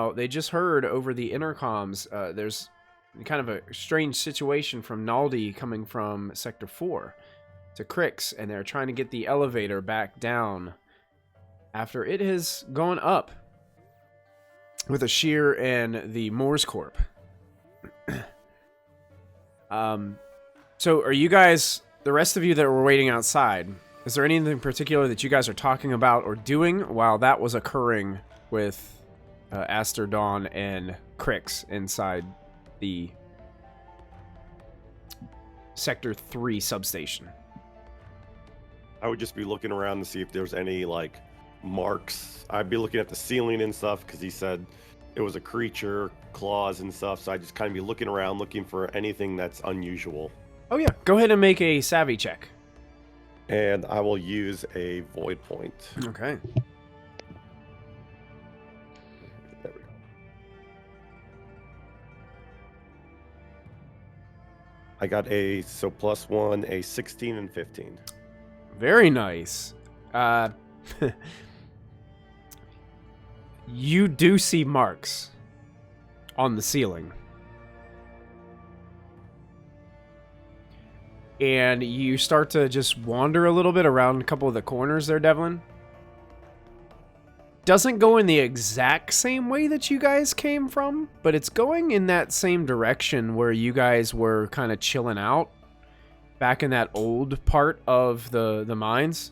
Well, they just heard over the intercoms there's kind of a strange situation from Naldi coming from Sector 4 to Crix, and they're trying to get the elevator back down after it has gone up with Ashir and the M.O.R.S Corp. So are you guys, the rest of you that were waiting outside, is there anything in particular that you guys are talking about or doing while that was occurring with Aster, Dawn, and Crix inside the Sector 3 substation? I would just be looking around to see if there's any, like, marks. I'd be looking at the ceiling and stuff, because he said it was a creature, claws and stuff, so I'd just kind of be looking around, looking for anything that's unusual. Oh yeah, go ahead and make a savvy check. And I will use a void point. Okay. There we go. I got a, so +1, a 16 and 15. Very nice. You do see marks on the ceiling. And you start to just wander a little bit around a couple of the corners there, Devlin. Doesn't go in the exact same way that you guys came from, but it's going in that same direction where you guys were kind of chilling out back in that old part of the mines.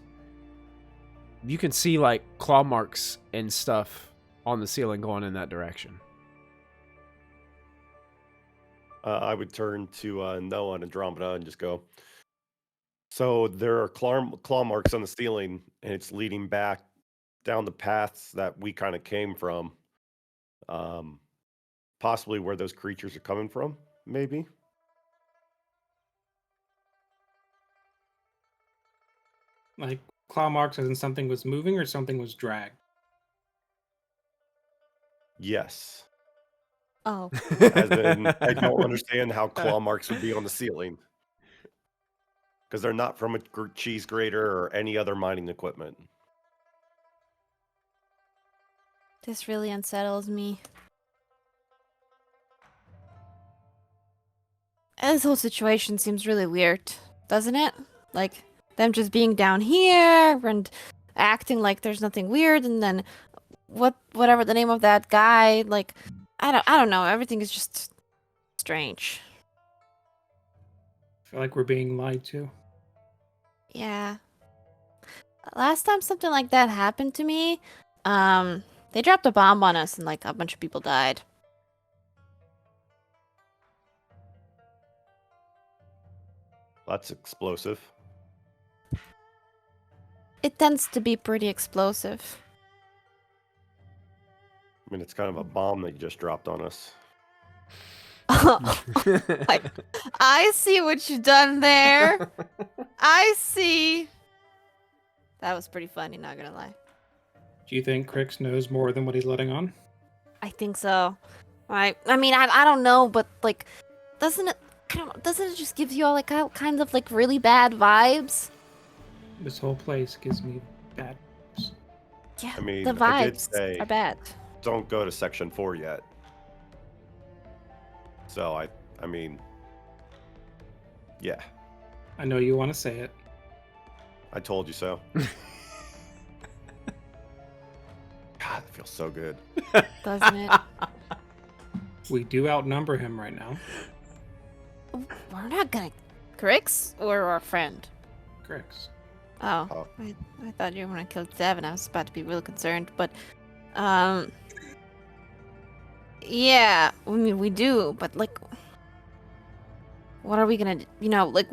You can see like claw marks and stuff on the ceiling going in that direction. I would turn to Noah and Andromeda and just go, so there are claw marks on the ceiling, and it's leading back down the paths that we kind of came from. Possibly where those creatures are coming from, maybe? Like claw marks as in something was moving or something was dragged? Yes. Oh. As in, I don't understand how claw marks would be on the ceiling. Because they're not from a cheese grater or any other mining equipment. This really unsettles me. This whole situation seems really weird, doesn't it? Like, them just being down here and acting like there's nothing weird, and then whatever the name of that guy, like, I don't know, everything is just strange. I feel like we're being lied to. Yeah. Last time something like that happened to me, they dropped a bomb on us and like a bunch of people died. That's explosive. It tends to be pretty explosive. I mean, it's kind of a bomb that you just dropped on us. I see what you done there. I see. That was pretty funny, not gonna lie. Do you think Crix knows more than what he's letting on? I think so. I mean, I don't know, but like, doesn't it just give you all like all kinds of like really bad vibes? This whole place gives me bad vibes. Yeah, I mean, the I did vibes say- are bad. Don't go to Section 4 yet. So, I mean, yeah, I know you want to say it. I told you so. God, it feels so good. Doesn't it? We do outnumber him right now. We're not gonna Crix or our friend. Crix. Oh, I thought you were gonna kill Devin. I was about to be real concerned, but yeah, I mean we do, but like, what are we gonna, like,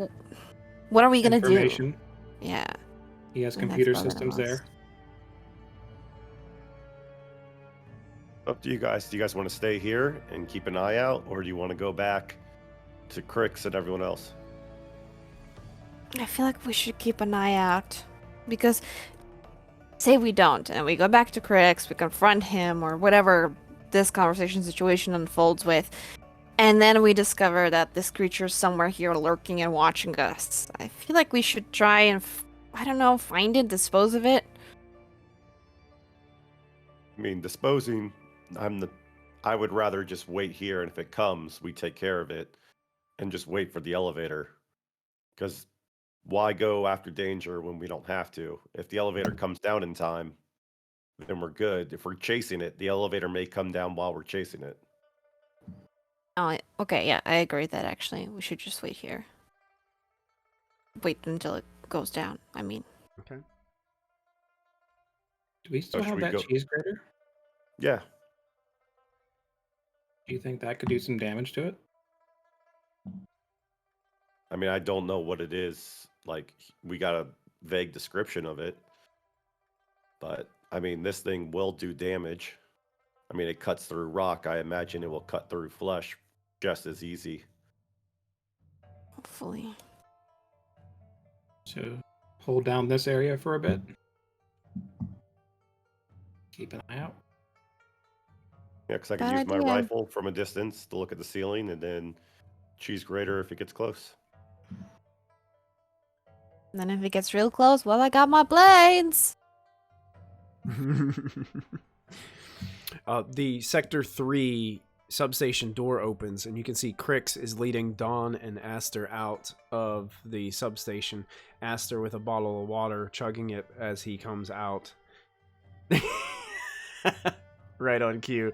what are we gonna do? Information. Yeah. He has And that's computer bothering systems us. there. Up to you guys. Do you guys want to stay here and keep an eye out, or do you want to go back to Crix and everyone else? I feel like we should keep an eye out, because say we don't, and we go back to Crix, we confront him, or whatever this conversation situation unfolds with, and then we discover that this creature is somewhere here lurking and watching us. I feel like we should try and, I don't know, find it, dispose of it. I mean, disposing, I'm the I would rather just wait here, and if it comes, we take care of it, and just wait for the elevator. Because why go after danger when we don't have to? If the elevator comes down in time, then we're good. If we're chasing it, the elevator may come down while we're chasing it. Oh, okay, yeah, I agree that actually we should just wait here. Wait until it goes down, I mean. Okay. Do we still should have we that go- cheese grater? Yeah. Do you think that could do some damage to it? I mean, I don't know what it is. Like, we got a vague description of it. But, I mean, this thing will do damage. I mean, it cuts through rock. I imagine it will cut through flesh just as easy. Hopefully. So hold down this area for a bit. Keep an eye out. Yeah, because I can Bad use my idea. rifle from a distance to look at the ceiling, and then cheese grater if it gets close. And then if it gets real close, well, I got my blades! The Sector 3 substation door opens, and you can see Crix is leading Dawn and Aster out of the substation. Aster with a bottle of water, chugging it as he comes out. Right on cue.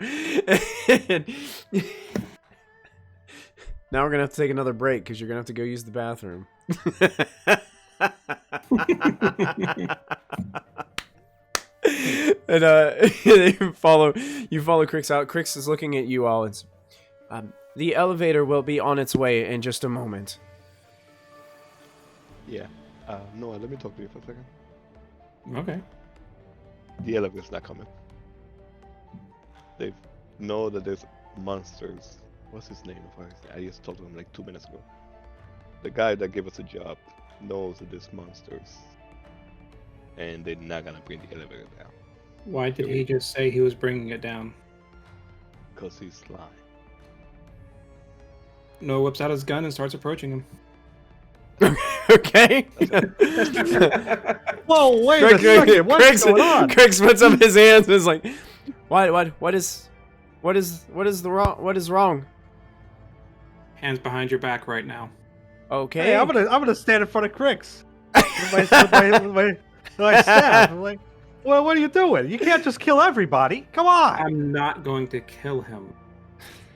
Now we're gonna have to take another break because you're gonna have to go use the bathroom. And you follow Crix out. Crix is looking at you all. It's the elevator will be on its way in just a moment. Yeah. Noah, let me talk to you for a second. Okay. The elevator's not coming. They know that there's monsters. What's his name? I just talked to him like 2 minutes ago. The guy that gave us a job knows that there's monsters. And they're not gonna bring the elevator down. Why did he just say he was bringing it down? Because he's lying. Noah whips out his gun and starts approaching him. Okay. Whoa, wait a second. What's going on? Crix puts up his hands and is like, what is wrong? Hands behind your back right now. Okay. Hey, I'm gonna stand in front of Crix with my staff. I'm like, what are you doing? You can't just kill everybody. Come on. I'm not going to kill him.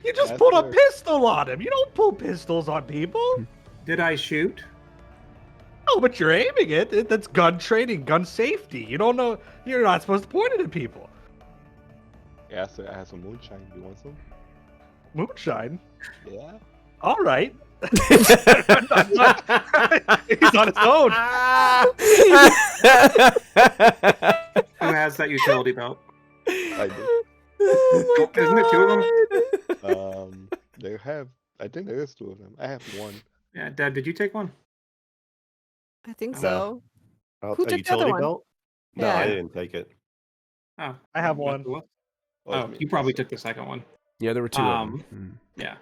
You just That's pulled a fair. pistol on him. You don't pull pistols on people. Did I shoot? Oh, but you're aiming it. That's gun training, gun safety. You don't know. You're not supposed to point it at people. Yeah, so I have some moonshine. You want some? Moonshine. Yeah. All right. He's on his own. Who has that utility belt? I do. Oh my Isn't it two of them? God. They have. I think there is 2 of them. I have 1. Yeah, Dad, did you take one? I think No. so. A Who took the other utility one? belt? No, Yeah. I didn't take it. Oh, I have what one. the what? it's Oh, me. you probably took the second one. Yeah, there were 2 of them. Yeah.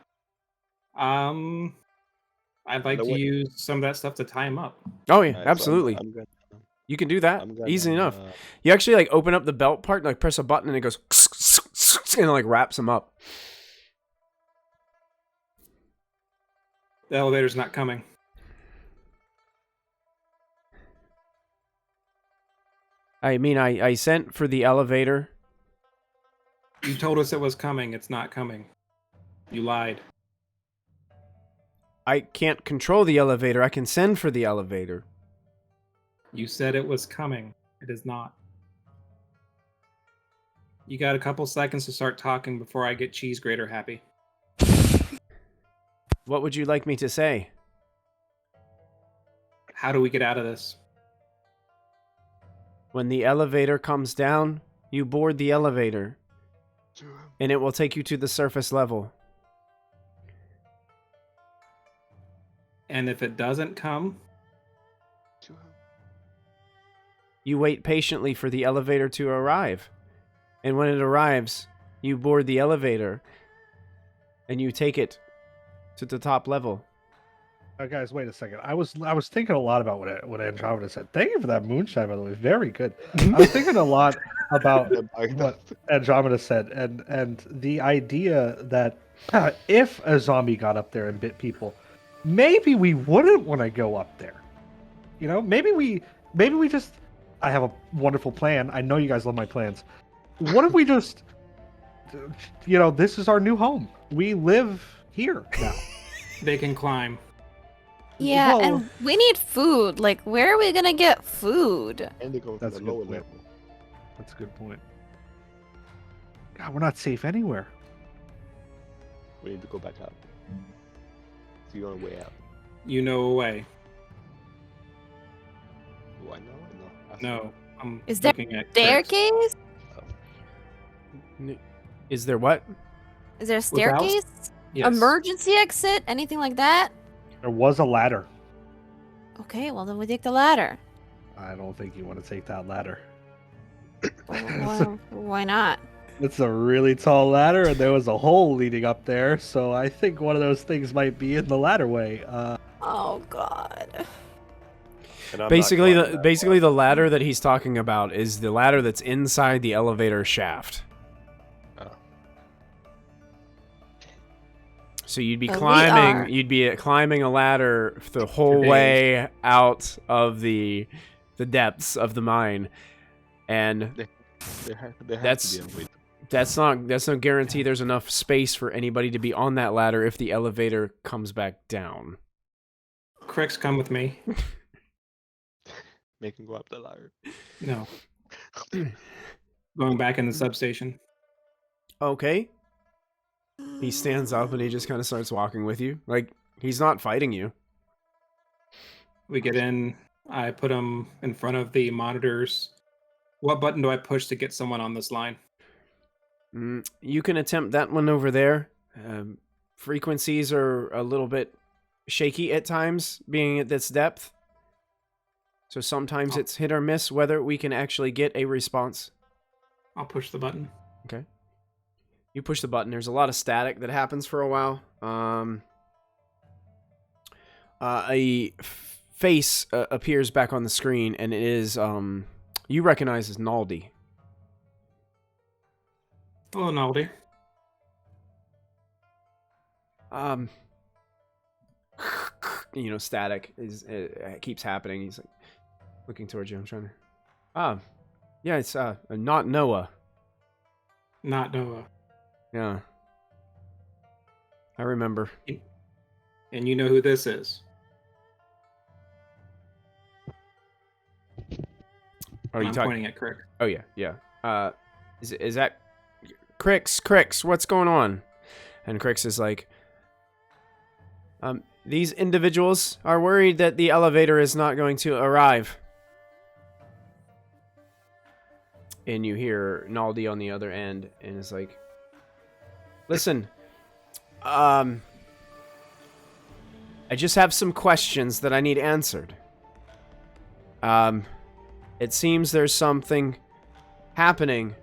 I'd like No, to wait. use some of that stuff to tie him up. Oh yeah, Alright, so absolutely. I'm gonna, You can do that. I'm gonna, Easy enough. You actually like open up the belt part and like press a button and it goes and it like wraps him up. The elevator's not coming. I mean, I sent for the elevator. You told us it was coming. It's not coming. You lied. I can't control the elevator. I can send for the elevator. You said it was coming. It is not. You got a couple seconds to start talking before I get cheese grater happy. What would you like me to say? How do we get out of this? When the elevator comes down, you board the elevator, and it will take you to the surface level. And if it doesn't come, You wait patiently for the elevator to arrive. And when it arrives, you board the elevator, and you take it to the top level. Guys, wait a second. I was thinking a lot about what Andromeda said. Thank you for that moonshine, by the way. Very good. I was thinking a lot about what Andromeda said, and the idea that if a zombie got up there and bit people, maybe we wouldn't want to go up there. You know, maybe we just. I have a wonderful plan. I know you guys love my plans. What if we just, this is our new home. We live here now. They can climb. Yeah, Well- and we need food. Like, where are we gonna get food? And they go to That's the a good lower point. level. That's a good point. God, we're not safe anywhere. We need to go back up. So you're on the way out. You know a way. Do I know? No. No, I'm Is there looking at Chris. Staircase? Is there what? Is there a Without- staircase? Yes. Emergency exit? Anything like that? There was a ladder. Okay, well then we take the ladder. I don't think you want to take that ladder. Why not? It's a really tall ladder, and there was a hole leading up there, so I think one of those things might be in the ladderway. Oh God. And I'm not Basically, climbing that the ladder that he's talking about is the ladder that's inside the elevator shaft. Oh. So you'd be So we climbing. are- You'd be climbing a ladder the whole Dave. way out of the depths of the mine, and There has That's- to be a way. that's no guarantee there's enough space for anybody to be on that ladder if the elevator comes back down. Crix, come with me. Make him go up the ladder. No. Going back in the substation. Okay. He stands up and he just kind of starts walking with you. Like, he's not fighting you. We get in. I put him in front of the monitors. What button do I push to get someone on this line? You can attempt that one over there. Frequencies are a little bit shaky at times, being at this depth. So sometimes it's hit or miss whether we can actually get a response. I'll push the button. Okay. You push the button. There's a lot of static that happens for a while. A face appears back on the screen, and it is you recognize as Naldi. Hello, Naldi. Static is keeps happening. He's like looking towards you. I'm trying to. Yeah, it's not Noah. Not Noah. Yeah, I remember. And you know who this is. Are you I'm talking? pointing at Crick. Oh yeah. Is that Crix? What's going on? And Crix is like, these individuals are worried that the elevator is not going to arrive. And you hear Naldi on the other end, and it's like, listen, I just have some questions that I need answered. It seems there's something happening,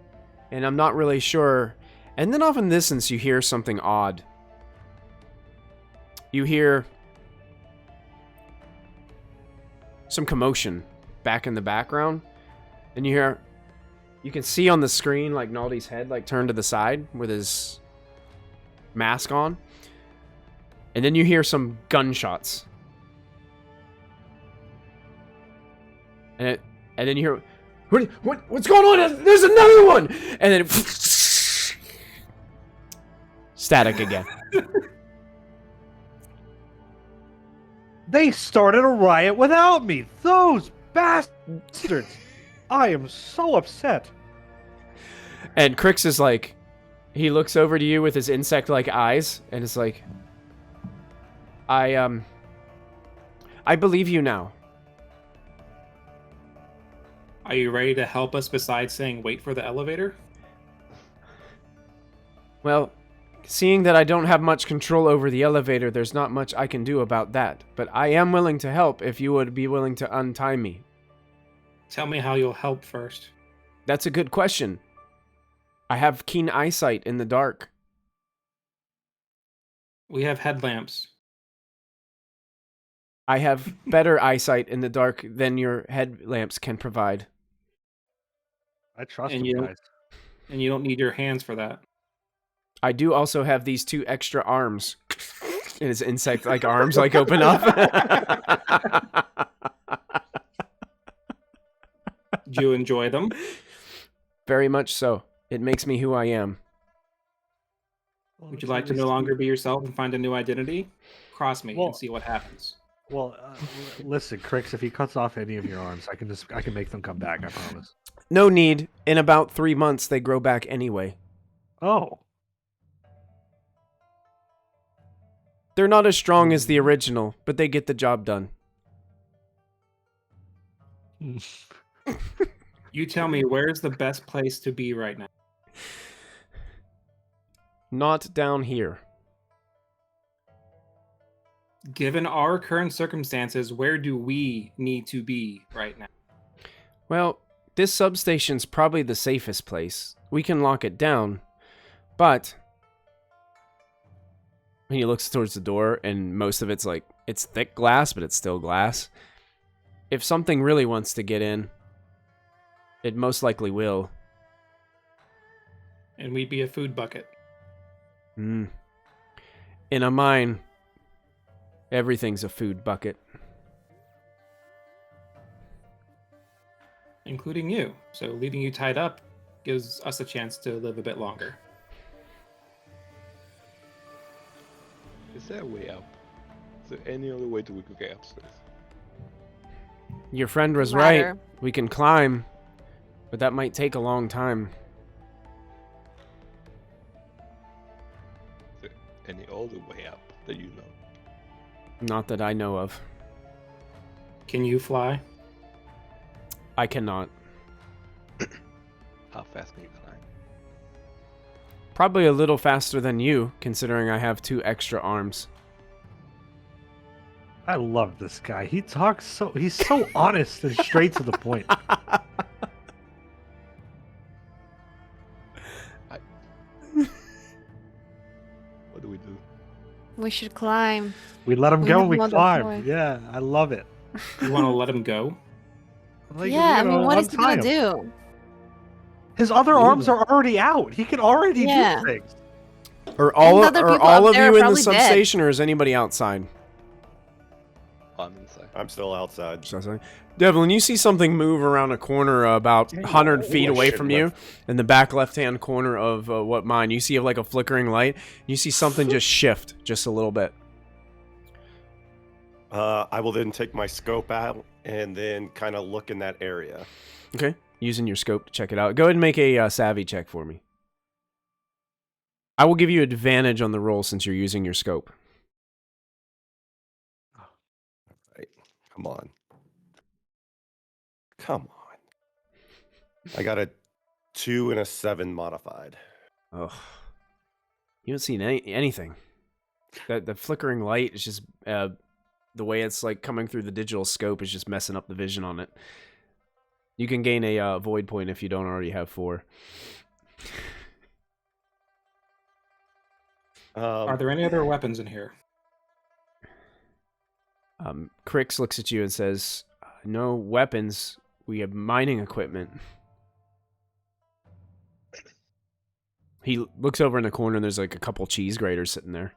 and I'm not really sure. And then off in the distance, you hear something odd. You hear some commotion back in the background, and you can see on the screen like Naldi's head like turned to the side with his mask on, and then you hear some gunshots, and then you hear what's going on? There's another one, and then static again. They started a riot without me. Those bastards. I am so upset. And Crix is like, he looks over to you with his insect-like eyes, and is like, I believe you now. Are you ready to help us besides saying wait for the elevator? Well, seeing that I don't have much control over the elevator, there's not much I can do about that. But I am willing to help if you would be willing to untie me. Tell me how you'll help first. That's a good question. I have keen eyesight in the dark. We have headlamps. I have better eyesight in the dark than your headlamps can provide. I trust And you you guys. and you don't need your hands for that. I do also have these 2 extra arms. And his insect-like arms like open up. Do you enjoy them? Very much so. It makes me who I am. Would you like to no longer be yourself and find a new identity? Cross me Well- and see what happens. Well, listen, Crix. If he cuts off any of your arms, I can make them come back. I promise. No need. In about 3 months, they grow back anyway. Oh, They're not as strong as the original, but they get the job done. You tell me, where's the best place to be right now? Not down here. Given our current circumstances, where do we need to be right now? Well, this substation's probably the safest place. We can lock it down, but... He looks towards the door, and most of it's like, it's thick glass, but it's still glass. If something really wants to get in, it most likely will. And we'd be a food bucket. In a mine, everything's a food bucket. Including you. So leaving you tied up gives us a chance to live a bit longer. Is there a way up? Is there any other way we could get upstairs? Your friend was Ladder. right. We can climb, but that might take a long time. Is there any other way up that you know? Not that I know of. Can you fly? I cannot. How fast can you climb? Probably a little faster than you, considering I have 2 extra arms. I love this guy. He's so honest and straight to the point. What do we do? We should climb. We let him We go have and we one climb. deploy. Yeah, I love it. You want to let him go? Like, yeah, I you mean, know, what is he untie gonna him. do? His other arms are already out. He can already Yeah. do things. Are all, other are people all up of there you are in the probably dead. substation, or is anybody outside? I'm inside. I'm still outside. Devlin, you see something move around a corner about 100 feet Oh, away shit, from man. you, in the back left-hand corner of what mine. You see like a flickering light. You see something just shift just a little bit. I will then take my scope out and then kind of look in that area. Okay, using your scope to check it out. Go ahead and make a savvy check for me. I will give you advantage on the roll since you're using your scope. Right. Come on. Come on. I got a 2 and a 7 modified. Oh, you don't see anything. The flickering light is just the way it's like coming through the digital scope is just messing up the vision on it. You can gain a void point if you don't already have 4. Are there any other weapons in here? Crix looks at you and says, "No weapons. We have mining equipment." He looks over in the corner and there's like a couple cheese graters sitting there.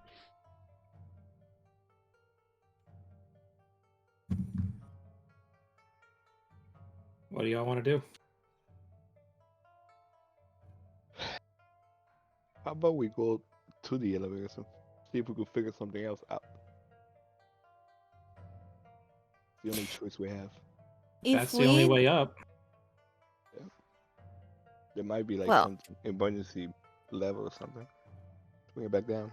What do y'all want to do? How about we go to the elevators and see if we could figure something else out? The only choice we have. That's the only way up. There might be like Well- some emergency level or something. Bring it back down.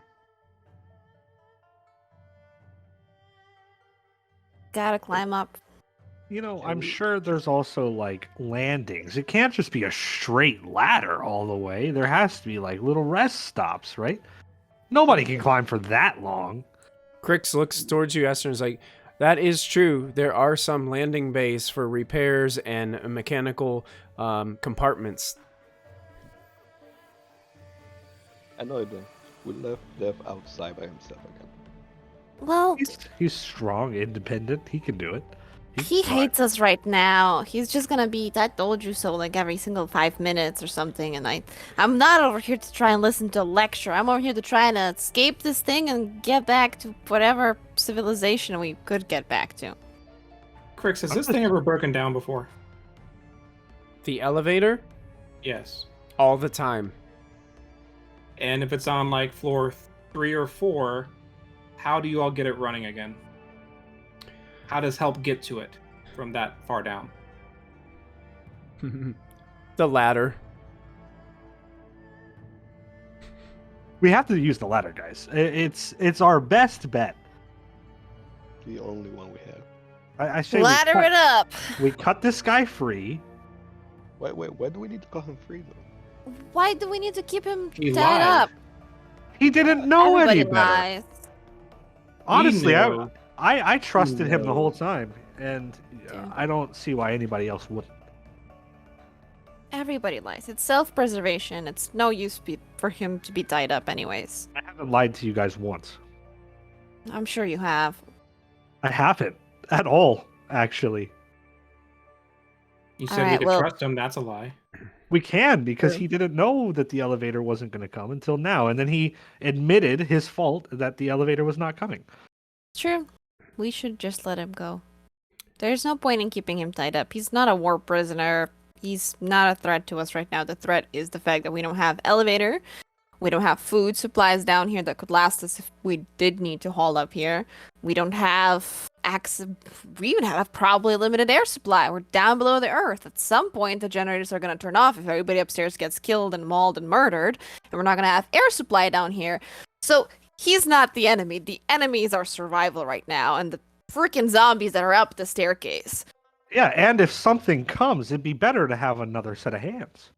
Gotta climb up. You know, I'm sure there's also like landings. It can't just be a straight ladder all the way. There has to be like little rest stops, right? Nobody can climb for that long. Crix looks towards you, Esther, and is like, "That is true. There are some landing bays for repairs and mechanical compartments." I know it then. We left Dev outside by himself again. Well, He's strong, independent. He can do it. he hates us right now. He's just gonna be, I told you so, like every single 5 minutes or something. And I'm not over here to try and listen to a lecture. I'm over here to try and escape this thing and get back to whatever civilization we could get back to. Crix, has this thing ever broken down before? The elevator? Yes. All the time. And if it's on like floor 3 or 4, how do you all get it running again? How does help get to it from that far down? The ladder. We have to use the ladder, guys. It's our best bet. The only one we have. I say Ladder it up. We cut this guy free. Wait, why do we need to call him free though? Why do we need to keep him He tied lied. up? He didn't know Everybody any better. lies. Honestly, He knew. I trusted him the knew. whole time, and Yeah. I don't see why anybody else wouldn't. Everybody lies. It's self-preservation. It's no use for him to be tied up anyways. I haven't lied to you guys once. I'm sure you have. I haven't at all, actually. You said we Alright, could well- trust him. That's a lie. We can because True. he didn't know that the elevator wasn't going to come until now, and then he admitted his fault that the elevator was not coming. True. We should just let him go. There's no point in keeping him tied up. He's not a war prisoner. He's not a threat to us right now. The threat is the fact that we don't have elevator. We don't have food supplies down here that could last us if we did need to haul up here. We don't have access. We even have probably limited air supply. We're down below the earth. At some point, the generators are going to turn off if everybody upstairs gets killed and mauled and murdered. And we're not going to have air supply down here. So he's not the enemy. The enemy is our survival right now. And the freaking zombies that are up the staircase. Yeah, and if something comes, it'd be better to have another set of hands.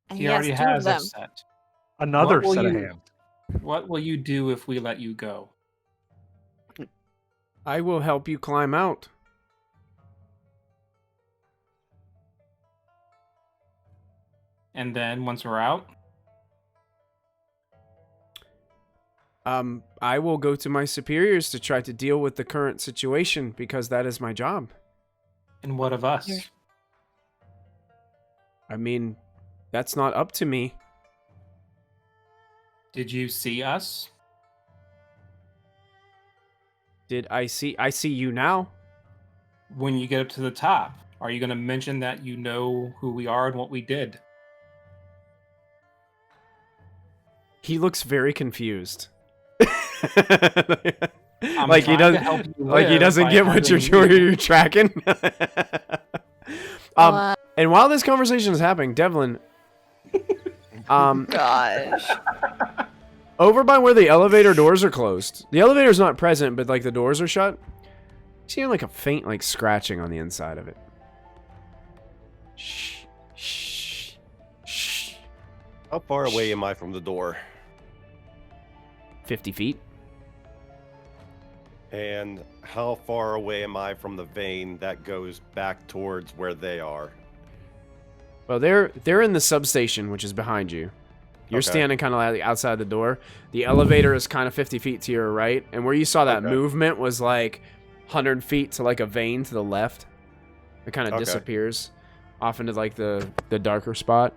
And He he already has two of has a them. set. Another What will set of you- hands. What will you do if we let you go? I will help you climb out. And then once we're out, I will go to my superiors to try to deal with the current situation because that is my job. and what of us? Here. I mean, that's not up to me. Did you see us? Did I see you now? When you get up to the top, are you going to mention that you know who we are and what we did? He looks very confused. I'm like he trying does to help you like he live doesn't by get what having you're tracking. What? And while this conversation is happening, Devlin, Gosh. over by where the elevator doors are closed, the elevator's not present, but like the doors are shut. You see like a faint like scratching on the inside of it. Shh, shh, shh. How far away am I from the door? 50 feet. And how far away am I from the vein that goes back towards where they are? Well, they're in the substation, which is behind you. You're Okay. standing kind of outside the door. The elevator is kind of 50 feet to your right, and where you saw that Okay. movement was like 100 feet to like a vein to the left. It kind of Okay. disappears off into like the darker spot.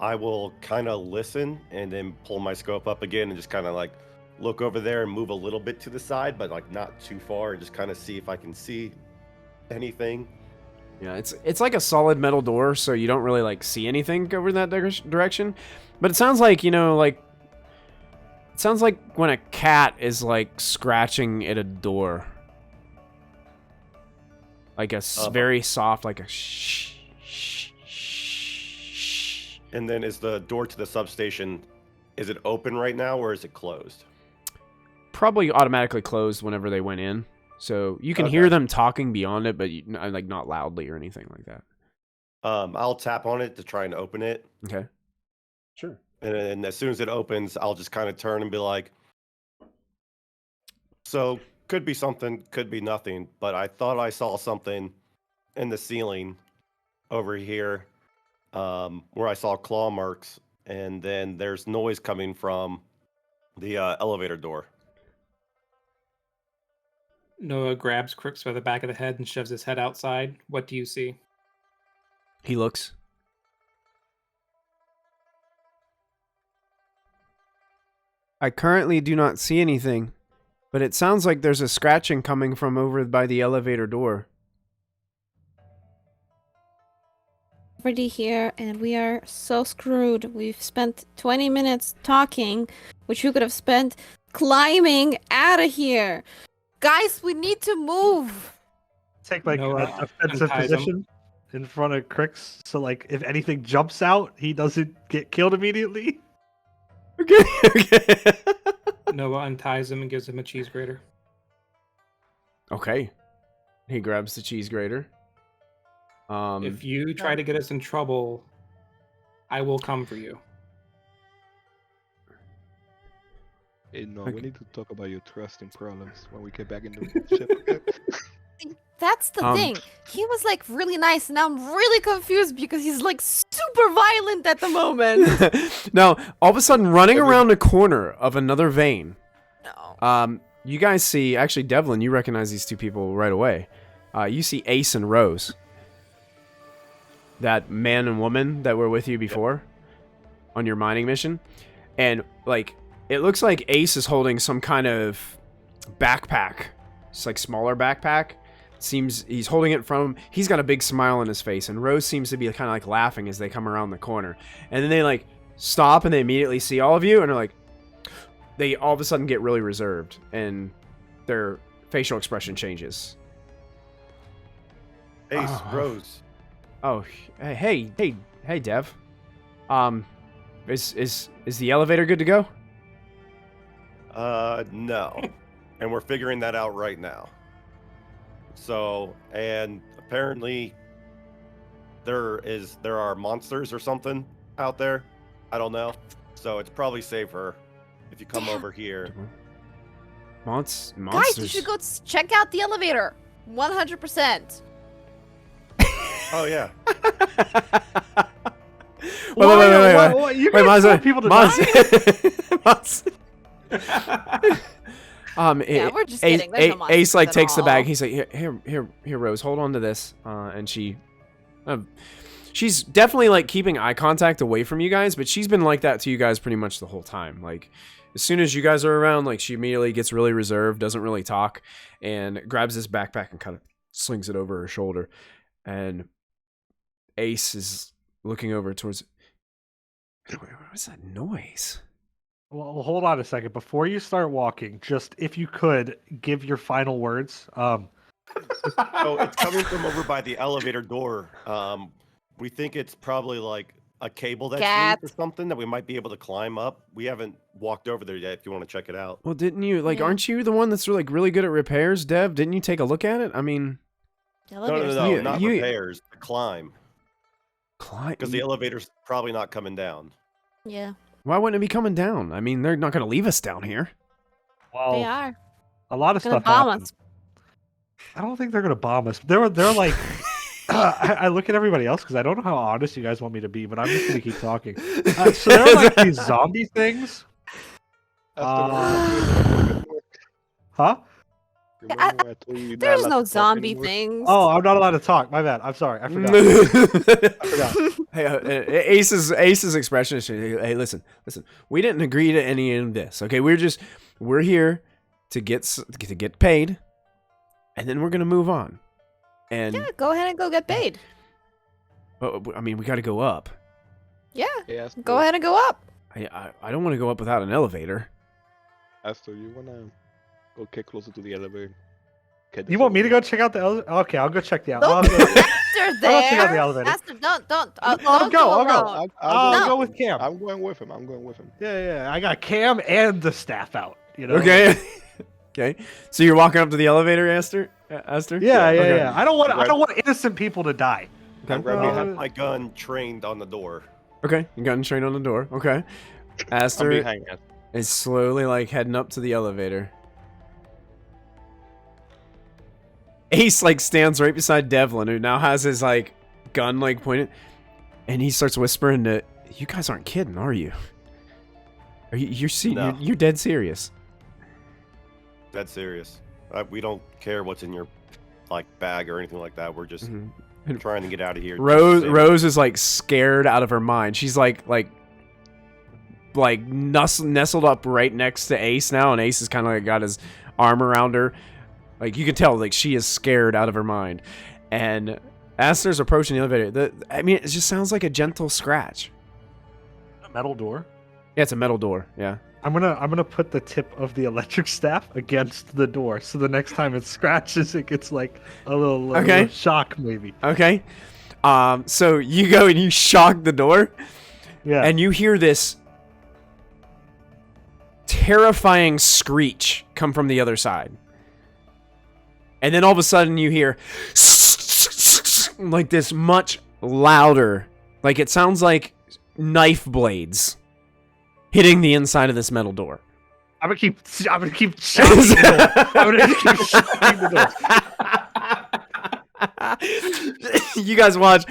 I will kind of listen and then pull my scope up again and just kind of like look over there and move a little bit to the side, but like not too far, and just kind of see if I can see anything. Yeah, it's like a solid metal door, so you don't really like see anything over in that direction. But it sounds like, you know, like it sounds like when a cat is like scratching at a door. Like a very soft, like a shh, shh, shh. And then is the door to the substation, is it open right now or is it closed? Probably automatically closed whenever they went in. So you can Okay. hear them talking beyond it, but like not loudly or anything like that. I'll tap on it to try and open it. Okay. Sure. And then as soon as it opens, I'll just kind of turn and be like, so could be something, could be nothing, but I thought I saw something in the ceiling over here where I saw claw marks, and then there's noise coming from The elevator door. Noah grabs Crix by the back of the head and shoves his head outside. What do you see? He looks. I currently do not see anything, but it sounds like there's a scratching coming from over by the elevator door. Already here, and we are so screwed. We've spent 20 minutes talking, which we could have spent climbing out of here. Guys, we need to move. Take like Noah a defensive unties him. position in front of Crix, so like if anything jumps out, he doesn't get killed immediately. Okay. Okay. Noah unties him and gives him a cheese grater. Okay. He grabs the cheese grater. If you try to get us in trouble, I will come for you. Hey, no, Okay. we need to talk about your trusting problems when we get back in the ship again. That's the thing. He was like really nice, and now I'm really confused because he's like super violent at the moment. Now, all of a sudden, running around a corner of another vein. No. You guys see, actually, Devlin, you recognize these two people right away. You see Ace and Rose. That man and woman that were with you before on your mining mission. And, like, it looks like Ace is holding some kind of backpack. It's like smaller backpack. Seems he's holding it from him. He's got a big smile on his face, and Rose seems to be kind of like laughing as they come around the corner. And then they like stop and they immediately see all of you, and are like, they all of a sudden get really reserved, and their facial expression changes. Ace, Oh. Rose. Oh, hey, Dev. Is the elevator good to go? No. And we're figuring that out right now. So, and apparently there are monsters or something out there. I don't know. So it's probably safer if you come over here. Monsters. Guys, you should go check out the elevator. 100%. Oh yeah. Wait. You guys want people to die? Yeah, we're just kidding. There's no monsters Ace like at takes the all. bag. He's like, here, Rose, hold on to this. And she's definitely like keeping eye contact away from you guys, but she's been like that to you guys pretty much the whole time. Like, as soon as you guys are around, like she immediately gets really reserved, doesn't really talk, and grabs this backpack and kind of slings it over her shoulder. And Ace is looking over towards. What's that noise? Well, hold on a second. Before you start walking, just if you could give your final words. So it's coming from over by the elevator door. We think it's probably like a cable that's loose or something that we might be able to climb up. We haven't walked over there yet. If you want to check it out. Well, didn't you Yeah. aren't you the one that's like really good at repairs, Dev? Didn't you take a look at it? I mean, The No, elevator's not you- repairs. The climb, climb. because the elevator's probably not coming down. Yeah, Why wouldn't it be coming down? I mean, they're not going to leave us down here. Well, they are. a lot of Gonna stuff bomb happens. us. I don't think they're gonna bomb us. They're like. I look at everybody else because I don't know how honest you guys want me to be, but I'm just gonna keep talking. So there are like these zombie things. Huh? Remember I told you that There's last no talk zombie anymore? things. Oh, I'm not allowed to talk. My bad. I'm sorry. I forgot. I forgot. Hey, Ace's expression is, hey, listen. We didn't agree to any of this. Okay, we're here to get paid, and then we're gonna move on. And Yeah, go ahead and go get paid. I mean, we got to go up. Yeah, Hey, Astor, go ahead and go up. I don't want to go up without an elevator. Astor, you wanna go get closer to the elevator? You want me to go check out the elevator? Okay, I'll go check the Don't elevator. put Aster I'll check out the there. elevator. Aster, don't. I'll Don't go. I'll go. alone. I'll No. go with Cam. I'm going with him. I'm going with him. Yeah. I got Cam and the staff out. You know. Okay. Okay. So you're walking up to the elevator, Aster? Aster? Yeah. Okay. I don't want innocent people to die. I'm I grabbing have him. my gun trained on the door. Okay. You got a train on the door. Okay. I'm Aster behind Astor. is slowly like heading up to the elevator. Ace like stands right beside Devlin, who now has his like gun like pointed, and he starts whispering to, "You guys aren't kidding, are you?" No. You're dead serious. Dead serious. We don't care what's in your like bag or anything like that. We're just trying to get out of here. Rose is like scared out of her mind. She's like nestled up right next to Ace now, and Ace has kind of like got his arm around her. Like you can tell, like she is scared out of her mind. And Aster's approaching the elevator. It just sounds like a gentle scratch. A metal door. Yeah, it's a metal door. Yeah. I'm gonna put the tip of the electric staff against the door, so the next time it scratches, it gets like a little shock, maybe. Okay. So you go and you shock the door. Yeah. And you hear this terrifying screech come from the other side. And then all of a sudden you hear like this much louder, like it sounds like knife blades hitting the inside of this metal door. I'm gonna keep shocking the door. I'm gonna keep shocking the door. You guys watch,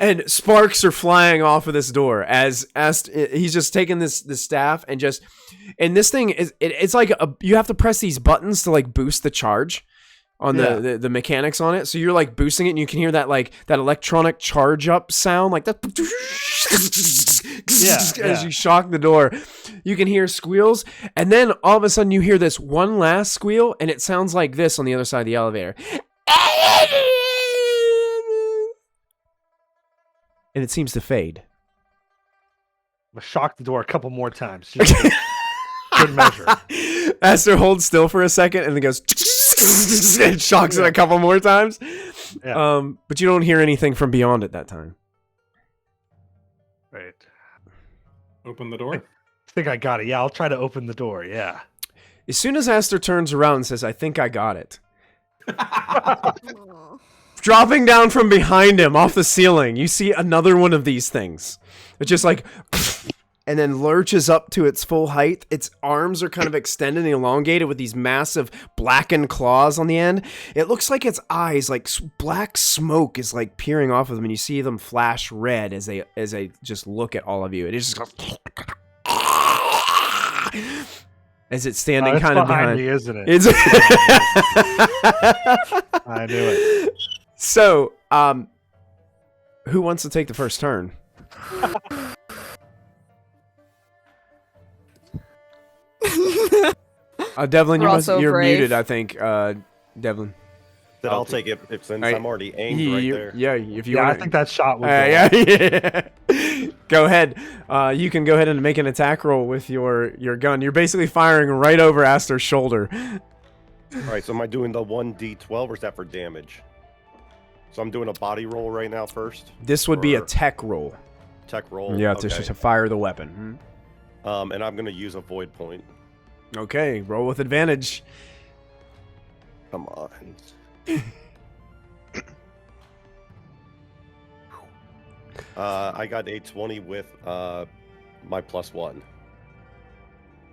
and sparks are flying off of this door as he's just taking this staff and this thing is it's like you have to press these buttons to like boost the charge on the mechanics on it. So you're like boosting it, and you can hear that like that electronic charge up sound, like that. As you shock the door, you can hear squeals, and then all of a sudden you hear this one last squeal, and it sounds like this on the other side of the elevator. And it seems to fade. I'm gonna shock the door a couple more times. Just good measure. Aster holds still for a second and then goes and shocks it a couple more times. Yeah. But you don't hear anything from beyond at that time. Right. Open the door. I think I got it. Yeah, I'll try to open the door. Yeah. As soon as Aster turns around and says, "I think I got it," dropping down from behind him off the ceiling, you see another one of these things. It's just like, and then lurches up to its full height. Its arms are kind of extended and elongated with these massive blackened claws on the end. It looks like its eyes, like black smoke, is like peering off of them, and you see them flash red as they just look at all of you. It just goes as it's standing kind of behind me, isn't it? It's I knew it. So, who wants to take the first turn? Devlin, you're brave. muted, I think. Devlin. Then I'll take it since I'm already aimed right there. Yeah, if you Yeah, want. I think that shot was. Yeah. Go ahead. You can go ahead and make an attack roll with your gun. You're basically firing right over Aster's shoulder. All right, so am I doing the 1d12 or is that for damage? So I'm doing a body roll right now first. This would be a tech roll. Tech roll. Yeah, okay. to fire the weapon. And I'm gonna use a void point. Okay, roll with advantage. Come on. I got a 20 with my +1.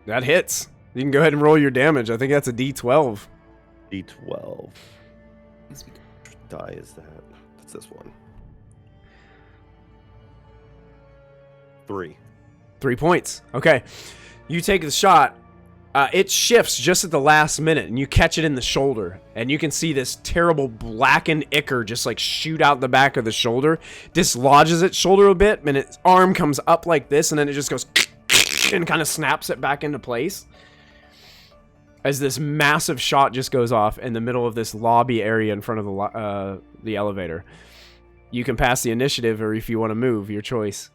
That hits. You can go ahead and roll your damage. I think that's a D12. D12. Which die is that? That's this one. 3. 3 points. Okay. You take the shot. It shifts just at the last minute, and you catch it in the shoulder. And you can see this terrible blackened ichor just like shoot out the back of the shoulder. Dislodges its shoulder a bit, and its arm comes up like this, and then it just goes and kind of snaps it back into place. As this massive shot just goes off in the middle of this lobby area in front of the elevator. You can pass the initiative, or if you want to move, your choice.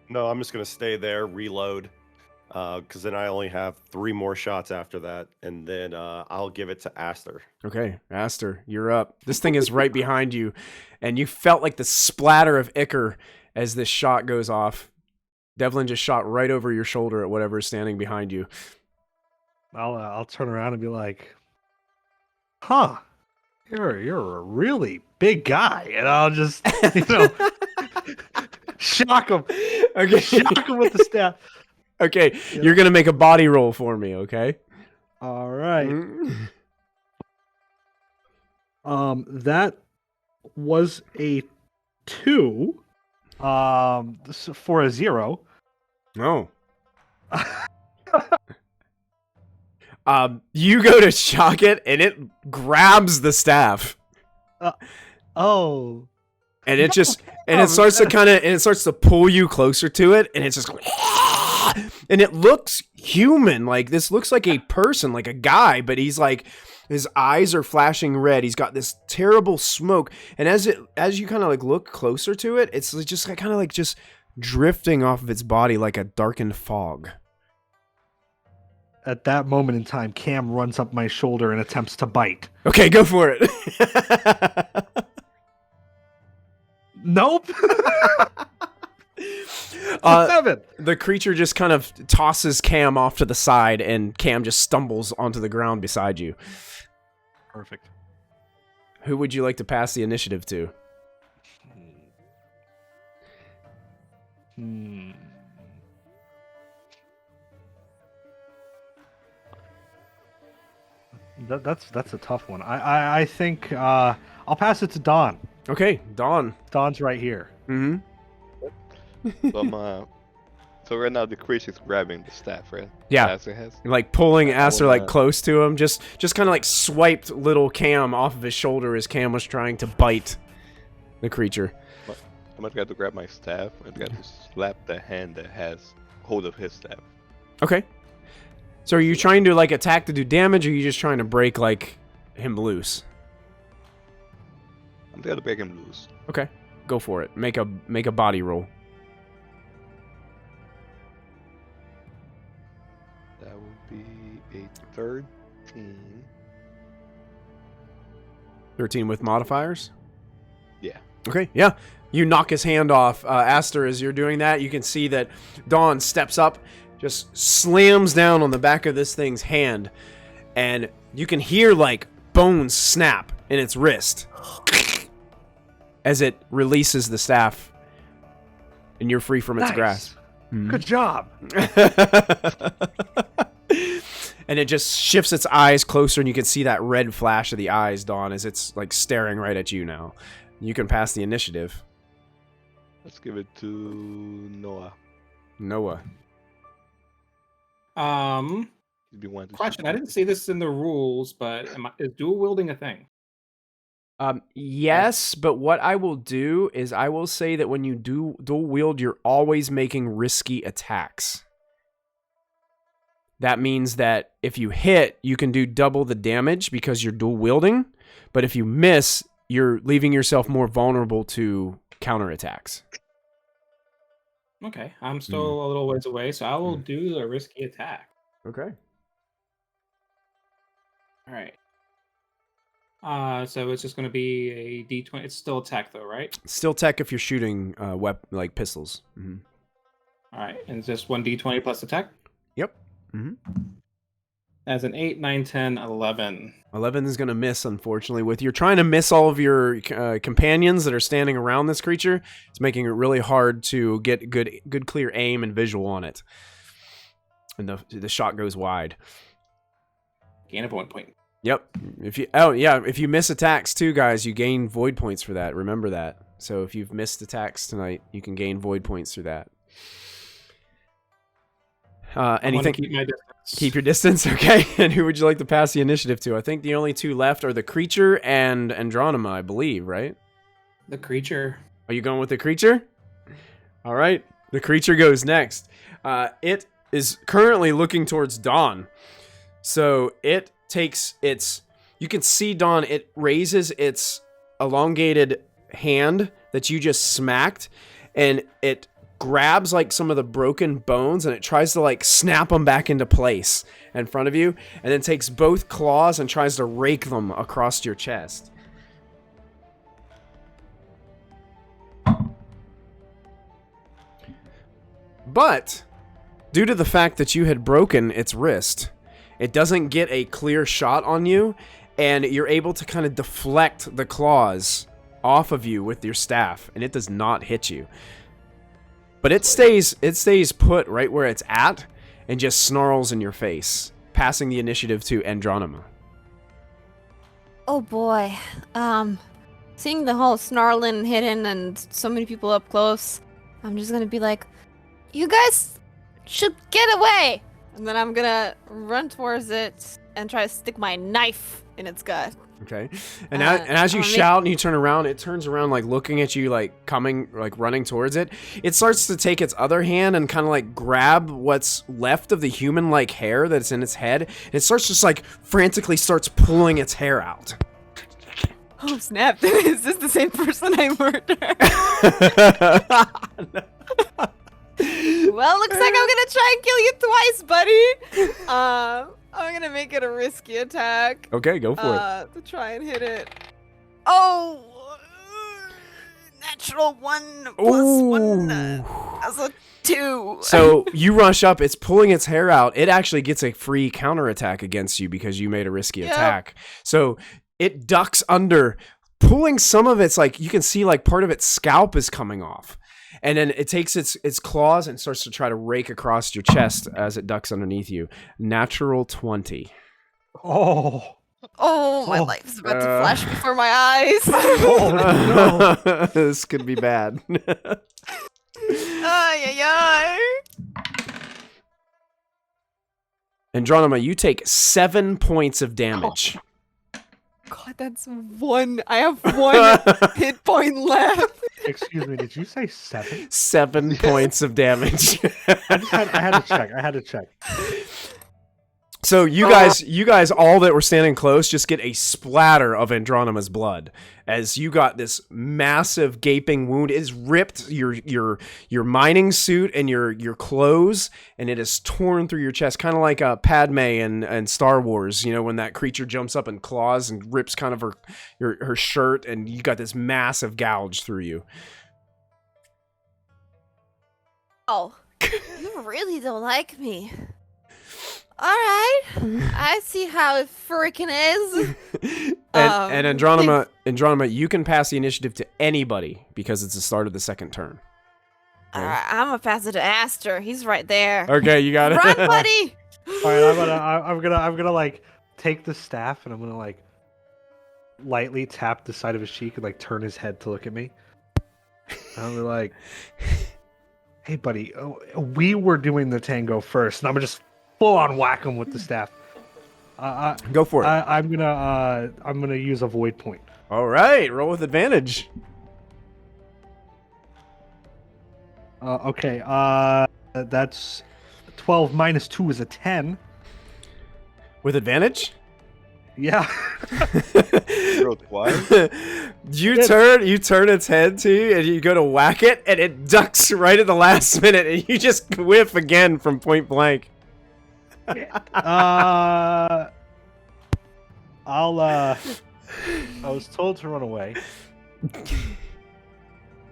No, I'm just going to stay there, reload. Because then I only have 3 more shots after that, and then I'll give it to Aster. Okay, Aster, you're up. This thing is right behind you, and you felt like the splatter of ichor as this shot goes off. Devlin just shot right over your shoulder at whatever is standing behind you. I'll turn around and be like, "Huh, you're a really big guy," and I'll just shock him. Okay, shock him with the staff. Okay, you're gonna make a body roll for me, okay? All right. That was a 2. For a 0. Oh. You go to shock it, and it grabs the staff. Oh. And it just and it starts to pull you closer to it, and it's just and it looks human. Like this looks like a person, like a guy, but he's like his eyes are flashing red. He's got this terrible smoke, and as you kind of like look closer to it, it's just kind of like just drifting off of its body like a darkened fog. At that moment in time, Cam runs up my shoulder and attempts to bite. Okay, go for it. Nope. 7. The creature just kind of tosses Cam off to the side, and Cam just stumbles onto the ground beside you. Perfect. Who would you like to pass the initiative to? That's a tough one. I think I'll pass it to Don. Okay, Dawn. Don's right here. Mm-hmm. So right now the creature's grabbing the staff, right? Yeah. Aster has. Like pulling Aster like close to him, just kind of like swiped little Cam off of his shoulder as Cam was trying to bite the creature. I'm gonna try to grab my staff and try to slap the hand that has hold of his staff. Okay. So are you trying to like attack to do damage, or are you just trying to break like him loose? I'm trying to break him loose. Okay, go for it. Make a body roll. That would be a 13. 13 with modifiers? Yeah. Okay, yeah. You knock his hand off. Aster, as you're doing that, you can see that Dawn steps up, just slams down on the back of this thing's hand, and you can hear like bones snap in its wrist as it releases the staff, and you're free from its grasp. Good job. And it just shifts its eyes closer, and you can see that red flash of the eyes, Dawn, as it's like staring right at you now. You can pass the initiative. Let's give it to Noah. Noah. He'd be one to Question: shoot. I didn't see this in the rules, but is dual wielding a thing? Yes, but what I will do is I will say that when you do dual wield, you're always making risky attacks. That means that if you hit, you can do double the damage because you're dual wielding, but if you miss, you're leaving yourself more vulnerable to counterattacks. Okay, I'm still a little ways away, so I will do a risky attack. Okay. All right. So it's just going to be a D20. It's still attack though, right? Still tech if you're shooting like pistols. Mm-hmm. All right, and it's just 1D20 plus attack. Yep. Mm-hmm. As an 8, 9, 10, 11. 11 is going to miss, unfortunately. With you're trying to miss all of your companions that are standing around this creature, it's making it really hard to get good clear aim and visual on it. And the shot goes wide. Gain of 1 point. Yep. If you miss attacks too, guys, you gain void points for that. Remember that. So if you've missed attacks tonight, you can gain void points through that. Anything? Keep my distance. Keep your distance, okay? And who would you like to pass the initiative to? I think the only two left are the creature and Andronima, I believe, right? The creature. Are you going with the creature? All right. The creature goes next. It is currently looking towards Dawn. So it takes its... You can see, Dawn, it raises its elongated hand that you just smacked, and it grabs like some of the broken bones, and it tries to like snap them back into place in front of you, and then takes both claws and tries to rake them across your chest. But due to the fact that you had broken its wrist, it doesn't get a clear shot on you, and you're able to kind of deflect the claws off of you with your staff, and it does not hit you. But it stays put right where it's at and just snarls in your face, passing the initiative to Andronima. Oh boy. Seeing the whole snarling hidden and so many people up close, I'm just gonna be like, you guys should get away. And then I'm gonna run towards it and try to stick my knife in its gut. Okay. And as you shout and you turn around, it turns around like looking at you, like coming, like running towards it. It starts to take its other hand and kind of like grab what's left of the human-like hair that's in its head. And it starts just like frantically starts pulling its hair out. Oh snap! Is this the same person I murdered? Well, looks like I'm gonna try and kill you twice, buddy. I'm gonna make it a risky attack. Okay, go for it. To try and hit it. Oh, natural 1 plus 1. That's a 2. So you rush up, it's pulling its hair out. It actually gets a free counterattack against you because you made a risky attack. So it ducks under, pulling some of its, like, you can see like part of its scalp is coming off. And then it takes its claws and starts to try to rake across your chest as it ducks underneath you. Natural 20. Oh. Oh, my life's about to flash before my eyes. Oh, no. This could be bad. Ay. Andronima, you take 7 points of damage. God, that's 1. I have 1 hit point left. Excuse me, did you say 7? 7 points of damage. I had to check. So you guys all that were standing close just get a splatter of Andronima's blood as you got this massive gaping wound. It's ripped your mining suit and your clothes, and it is torn through your chest, kind of like Padme and Star Wars. You know, when that creature jumps up and claws and rips kind of her shirt, and you got this massive gouge through you. Oh, you really don't like me. All right, I see how it freaking is. And Andronima, you can pass the initiative to anybody because it's the start of the second turn. All right, I'm gonna pass it to Aster. He's right there. Okay, you got it. Run, buddy. All right, I'm gonna like take the staff and I'm gonna like lightly tap the side of his cheek and like turn his head to look at me. And I'm like, hey, buddy, we were doing the tango first, and I'm gonna just full on whack him with the staff. Go for it. I'm gonna use a void point. All right, roll with advantage. Okay. That's 12 minus 2 is a 10. With advantage? Yeah. You turn its head to you, and you go to whack it, and it ducks right at the last minute, and you just whiff again from point blank. I was told to run away,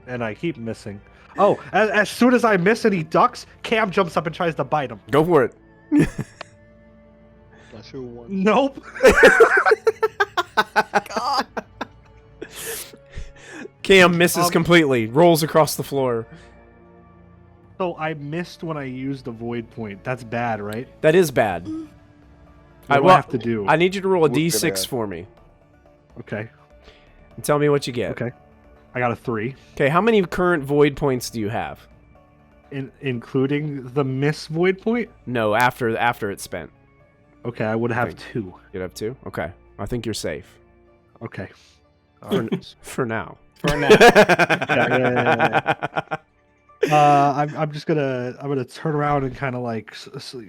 and I keep missing. Oh, as soon as I miss and he ducks, Cam jumps up and tries to bite him. Go for it. Nope. God. Cam misses completely, rolls across the floor. So I missed when I used a void point. That's bad, right? That is bad. What do I have to do? I need you to roll a d6 for me. Okay. And tell me what you get. Okay. I got a 3. Okay, how many current void points do you have? Including the miss void point? No, after it's spent. Okay, I would have 2. You'd have 2? Okay. I think you're safe. Okay. For now. For now. I'm just gonna turn around and kind of like,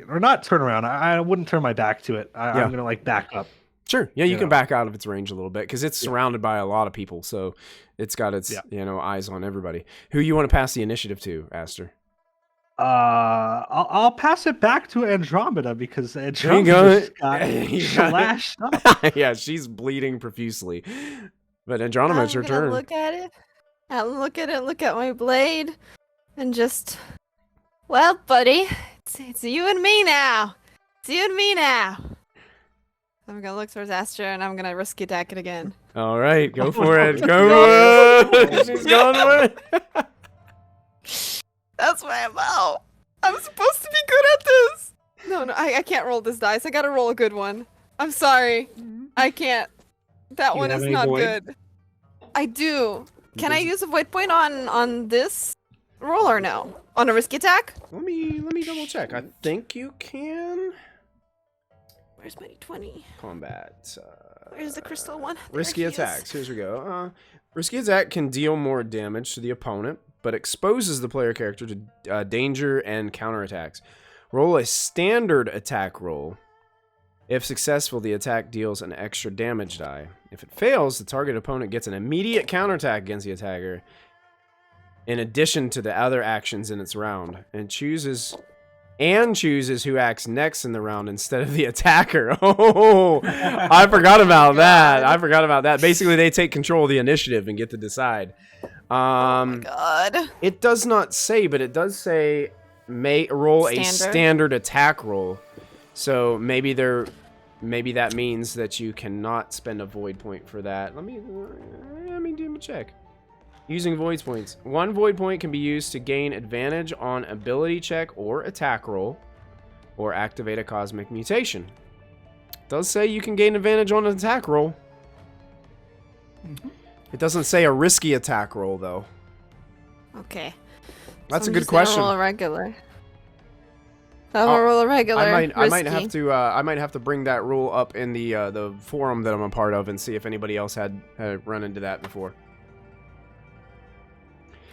or not turn around. I wouldn't turn my back to it. I'm gonna like back up. Sure. Yeah, you can back out of its range a little bit because it's surrounded by a lot of people, so it's got its eyes on everybody. Who you want to pass the initiative to, Aster? I'll pass it back to Andromeda because Andromeda got slashed up. Yeah, she's bleeding profusely. But Andromeda, it's your turn. Look at it. I'll look at it. Look at my blade, and just, well, buddy, it's you and me now. It's you and me now. I'm gonna look towards Aster and I'm gonna risky attack it again. All right, go for it. Go for it. She's going for it. That's my MO. I'm supposed to be good at this. No, I can't roll this dice. I gotta roll a good one. I'm sorry. I can't. That one is not good. I do. Can I use a void point on this roll or no? On a risky attack? Let me double check. I think you can. Where's my d20? Combat. Where's the crystal one? There Risky he is. attacks. Here we go. Risky attack can deal more damage to the opponent, but exposes the player character to danger and counterattacks. Roll a standard attack roll. If successful, the attack deals an extra damage die. If it fails, the target opponent gets an immediate counterattack against the attacker, in addition to the other actions in its round, and chooses who acts next in the round instead of the attacker. Oh, I forgot about that. Basically, they take control of the initiative and get to decide. Oh my god. It does not say, but it does say may roll a standard attack roll. So maybe that means that you cannot spend a void point for that. Let me do a check. Using void points. 1 void point can be used to gain advantage on ability check or attack roll, or activate a cosmic mutation. It does say you can gain advantage on an attack roll. It doesn't say a risky attack roll though. Okay. That's So a I'm good just gonna question. Roll a regular. I'm gonna roll a regular. I might have to bring that rule up in the forum that I'm a part of and see if anybody else had run into that before.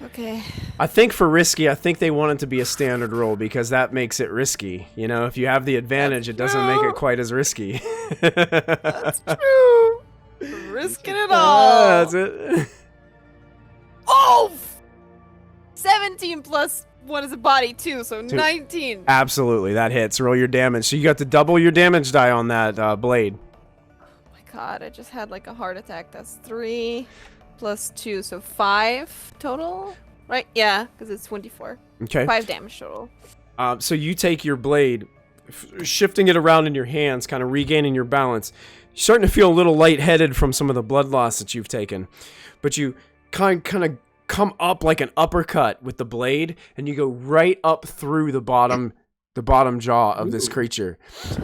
Okay. I think for risky, I think they want it to be a standard roll because that makes it risky. You know, if you have the advantage, it doesn't make it quite as risky. That's true. Risking it all. That's it. Oh! 17 plus what is a body? 2, so 19. Absolutely, that hits. Roll your damage. So you got to double your damage die on that blade. Oh my god, I just had like a heart attack. That's 3 plus 2, so 5 total? Right? Yeah, because it's 24. Okay. 5 damage total. So you take your blade, shifting it around in your hands, kind of regaining your balance. You're starting to feel a little lightheaded from some of the blood loss that you've taken. But you kind of come up like an uppercut with the blade, and you go right up through the bottom jaw of this creature.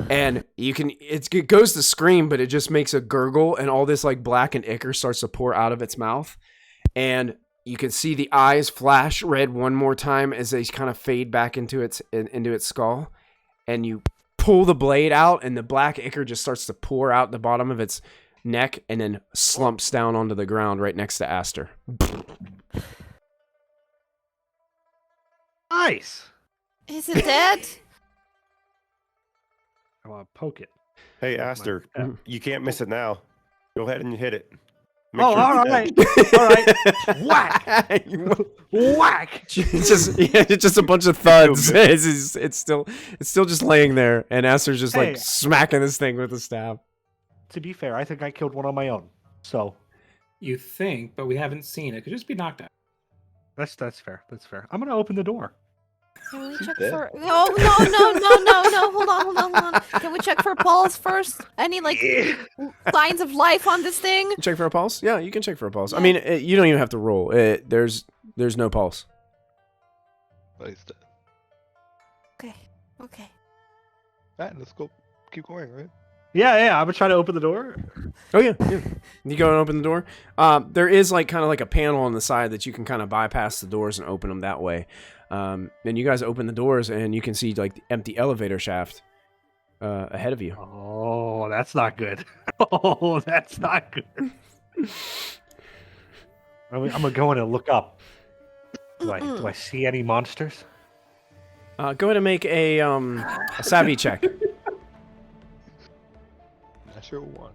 And it goes to scream, but it just makes a gurgle, and all this like black and ichor starts to pour out of its mouth. And you can see the eyes flash red one more time as they kind of fade back into its skull. And you pull the blade out, and the black ichor just starts to pour out the bottom of its neck and then slumps down onto the ground right next to Aster. Nice. Is it dead? I want to poke it. Hey, Aster, you can't miss it now. Go ahead and hit it. All right. All right. Whack. Whack. It's just a bunch of thuds. It's still just laying there, and Aster's just like smacking this thing with the staff. To be fair, I think I killed one on my own. So You think, but we haven't seen it. It could just be knocked out. that's fair. That's fair. I'm gonna open the door. Can we check dead? for... No. Hold on. Can we check for pulse first? Any, like, signs of life on this thing? Check for a pulse? Yeah, you can check for a pulse. Yeah. I mean, you don't even have to roll. There's no pulse. But he's dead. Okay. Alright, let's go. Keep going, right? Yeah. I'm gonna try to open the door. Oh yeah. You go and open the door. There is like kind of like a panel on the side that you can kind of bypass the doors and open them that way. And you guys open the doors and you can see like the empty elevator shaft ahead of you. Oh, that's not good. Oh, that's not good. I'm gonna go in and look up. Do I see any monsters? Go ahead and make a savvy check. Natural 1.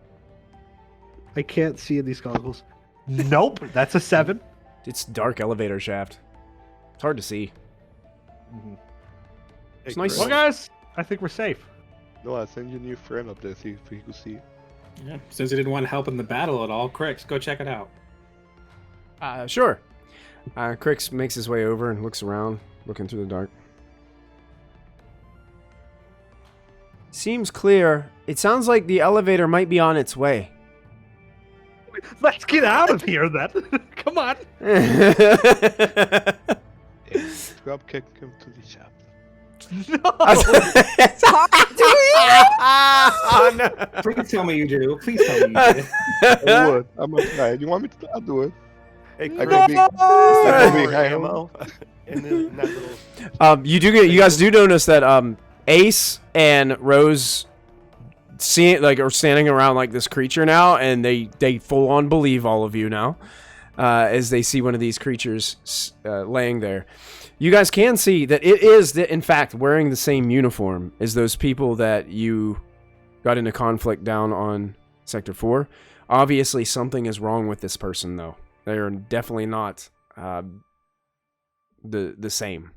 I can't see in these goggles. Nope, that's a 7. It's dark elevator shaft. It's hard to see. It's nice. Well, guys, I think we're safe. No, I'll send your new friend up there, see if he could see. Yeah. Since he didn't want help in the battle at all, Crix, go check it out. Sure. Crix makes his way over and looks around, looking through the dark. Seems clear. It sounds like the elevator might be on its way. Let's get out of here, then. Come on. Drop kick him to the shaft. No. Oh, no. Please tell me you do. Please tell me you do. I would. I'm gonna try. You want me to? I'll do it. Hey, I Chris, go big. is there Big more high ammo in that little? You guys do notice that Ace and Rose are standing around like this creature now, and they full on believe all of you now as they see one of these creatures laying there. You guys can see that it is in fact wearing the same uniform as those people that you got into conflict down on Sector 4. Obviously, something is wrong with this person, though. They are definitely not the same.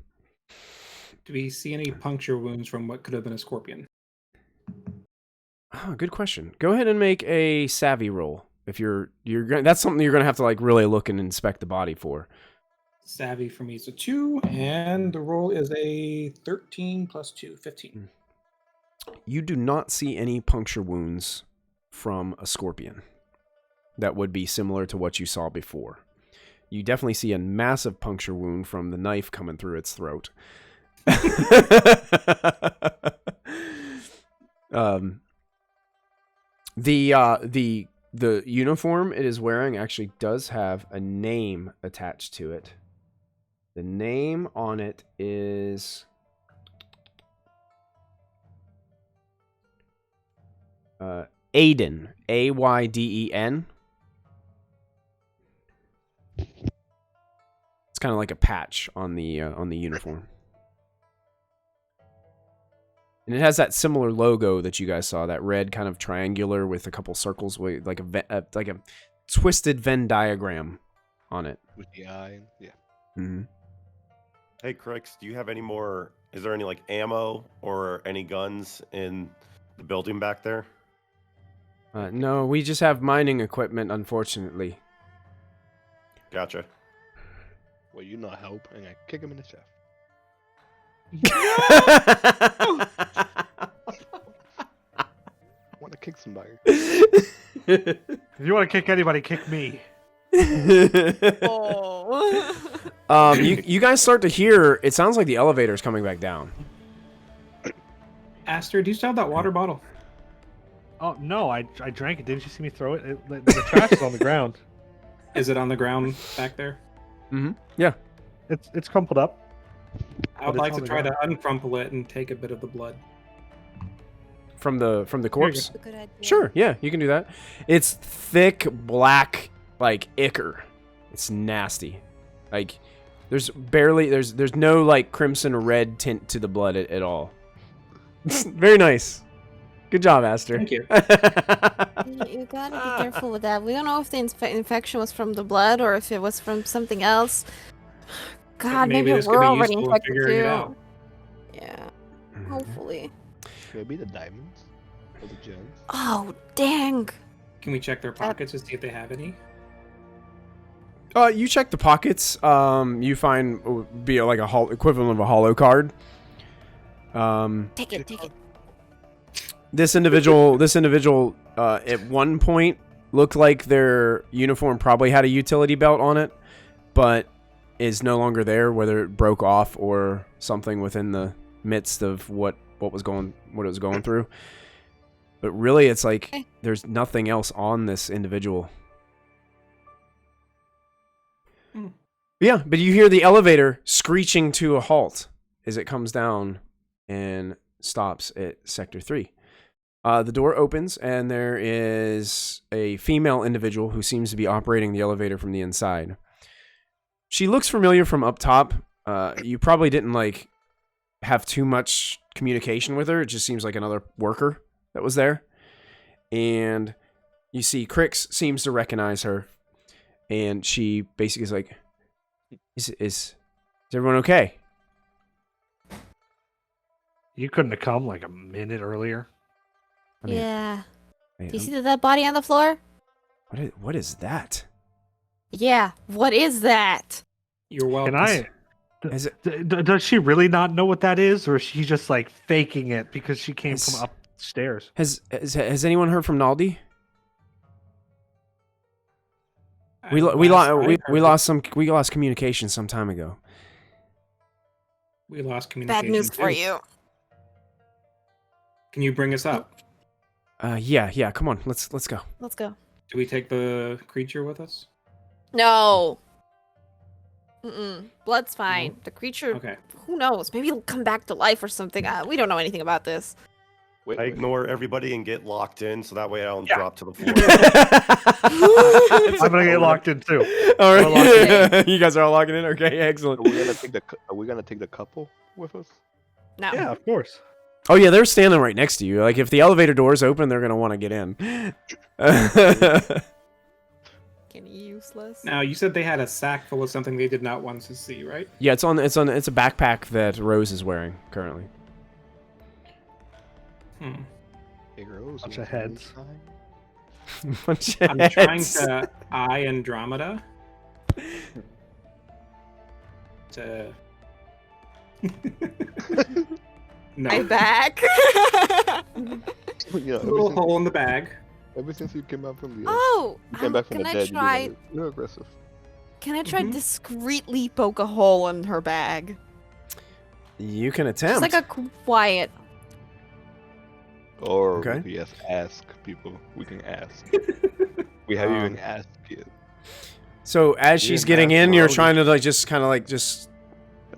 Do we see any puncture wounds from what could have been a scorpion? Oh, good question. Go ahead and make a savvy roll. If that's something you're gonna have to like really look and inspect the body for. Savvy for me is a 2, and the roll is a 13 plus 2, 15. You do not see any puncture wounds from a scorpion that would be similar to what you saw before. You definitely see a massive puncture wound from the knife coming through its throat. The uniform it is wearing actually does have a name attached to it. The name on it is Aiden, Ayden. It's kind of like a patch on the uniform, and it has that similar logo that you guys saw, that red kind of triangular with a couple circles, with like a twisted Venn diagram on it with the eye. Yeah. Mm-hmm. Hey, Crix, do you have any more? Is there any like ammo or any guns in the building back there? No, we just have mining equipment, unfortunately. Gotcha. Well, you not help, and I kick him in the chest. Want to kick somebody? If you want to kick anybody, kick me. Oh. You guys start to hear. It sounds like the elevator is coming back down. Aster, do you still have that water bottle? Oh no, I drank it. Didn't you see me throw it? The trash is on the ground. Is it on the ground back there? Mm-hmm. Yeah. It's crumpled up. I would But like it's to on the try to ground. uncrumple it and take a bit of the blood. From the corpse. That's a good idea. Sure. Yeah, you can do that. It's thick black like ichor. It's nasty. Like there's no like crimson or red tint to the blood at all. Very nice. Good job, Aster. Thank you. You gotta be careful with that. We don't know if the infection was from the blood or if it was from something else. God, Maybe maybe this could we're be already useful in infected figuring it too. out. Yeah, hopefully. Maybe the diamonds or the gems. Oh, dang. Can we check their pockets to see if they have any? You check the pockets. You find be like equivalent of a hollow card. Take it. This individual at one point looked like their uniform probably had a utility belt on it, but is no longer there, whether it broke off or something within the midst of what it was going through. But really, it's like there's nothing else on this individual. Yeah, but you hear the elevator screeching to a halt as it comes down and stops at Sector 3. The door opens, and there is a female individual who seems to be operating the elevator from the inside. She looks familiar from up top. You probably didn't like have too much communication with her. It just seems like another worker that was there. And you see Crix seems to recognize her, and she basically is like, is everyone okay? You couldn't have come like a minute earlier. I mean, Yeah. wait, Do you see that body on the floor? what is that? Yeah. What is that? You're welcome. Can I? Is it, Does she really not know what that is, or is she just like faking it because she came It's- from upstairs? has anyone heard from Naldi? We lost communication some time ago. We lost communication. Bad news for too. you. Can you bring us up? Yeah. Come on, let's go. Let's go. Do we take the creature with us? No. Blood's fine. The creature, Okay. who knows? Maybe it'll come back to life or something. We don't know anything about this. Wait, I wait. ignore everybody and get locked in, so that way I don't Yeah. drop to the floor. I'm gonna get locked in too. All We're locked right. You guys are all locking in? Okay, excellent. Are we gonna take the couple with us? No. Yeah, of course. Oh, yeah, they're standing right next to you. Like, if the elevator door's open, they're going to want to get in. Getting useless. Now you said they had a sack full of something they did not want to see, right? Yeah, it's a backpack that Rose is wearing currently. Hey, Rose, Bunch you of want heads. some Bunch of I'm trying heads. to eye Andromeda. To. My No. back. You know, A little hole in the bag. ever since you came out from the Oh, you came back from can the I dead, try? you're aggressive. Can I try Mhm. discreetly poke a hole in her bag? You can Just attempt. like a quiet. Or Okay. we just ask people. We can ask. We haven't even asked yet. So as she's didn't getting ask in, you're Rose. trying to like just kind of like just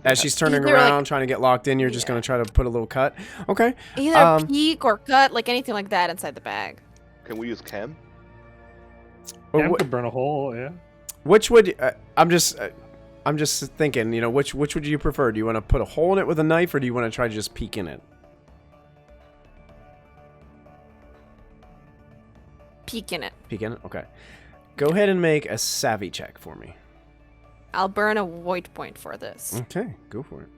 as she's turning Either, like- around, trying to get locked in, you're just Yeah. gonna try to put a little cut. Okay. Either peek or cut, like anything like that inside the bag. Can we use cam? Well, Cam could burn a hole. Yeah. which would I'm just thinking, you know, which would you prefer? Do you want to put a hole in it with a knife, or do you want to try to just peek in it? Peek in it. Peek in it. Okay. Go ahead and make a savvy check for me. I'll burn a void point for this. Okay, go for it.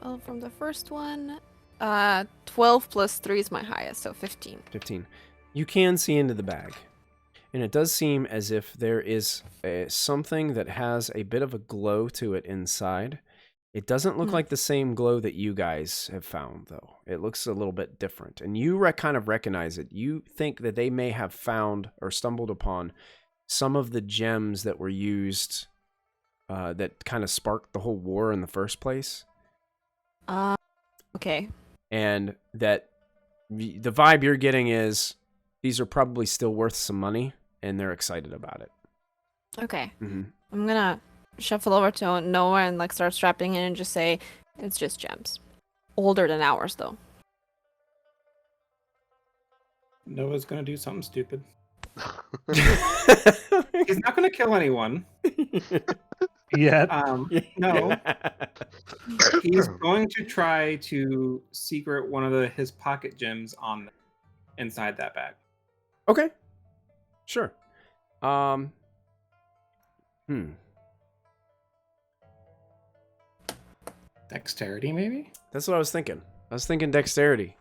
Well, from the first one, 12 plus 3 is my highest, so 15. 15. You can see into the bag. And it does seem as if there is something that has a bit of a glow to it inside. It doesn't look like the same glow that you guys have found, though. It looks a little bit different. And you kind of recognize it. You think that they may have found or stumbled upon some of the gems that were used that kind of sparked the whole war in the first place. Okay. And that the vibe you're getting is these are probably still worth some money, and they're excited about it. Okay. Mm-hmm. I'm gonna shuffle over to Noah and like start strapping in and just say, it's just gems. Older than ours, though. Noah's gonna do something stupid. He's not gonna kill anyone. Yet. No. He's going to try to secret one of his pocket gems on inside that bag. Okay. Sure. Dexterity, maybe? That's what I was thinking. I was thinking dexterity.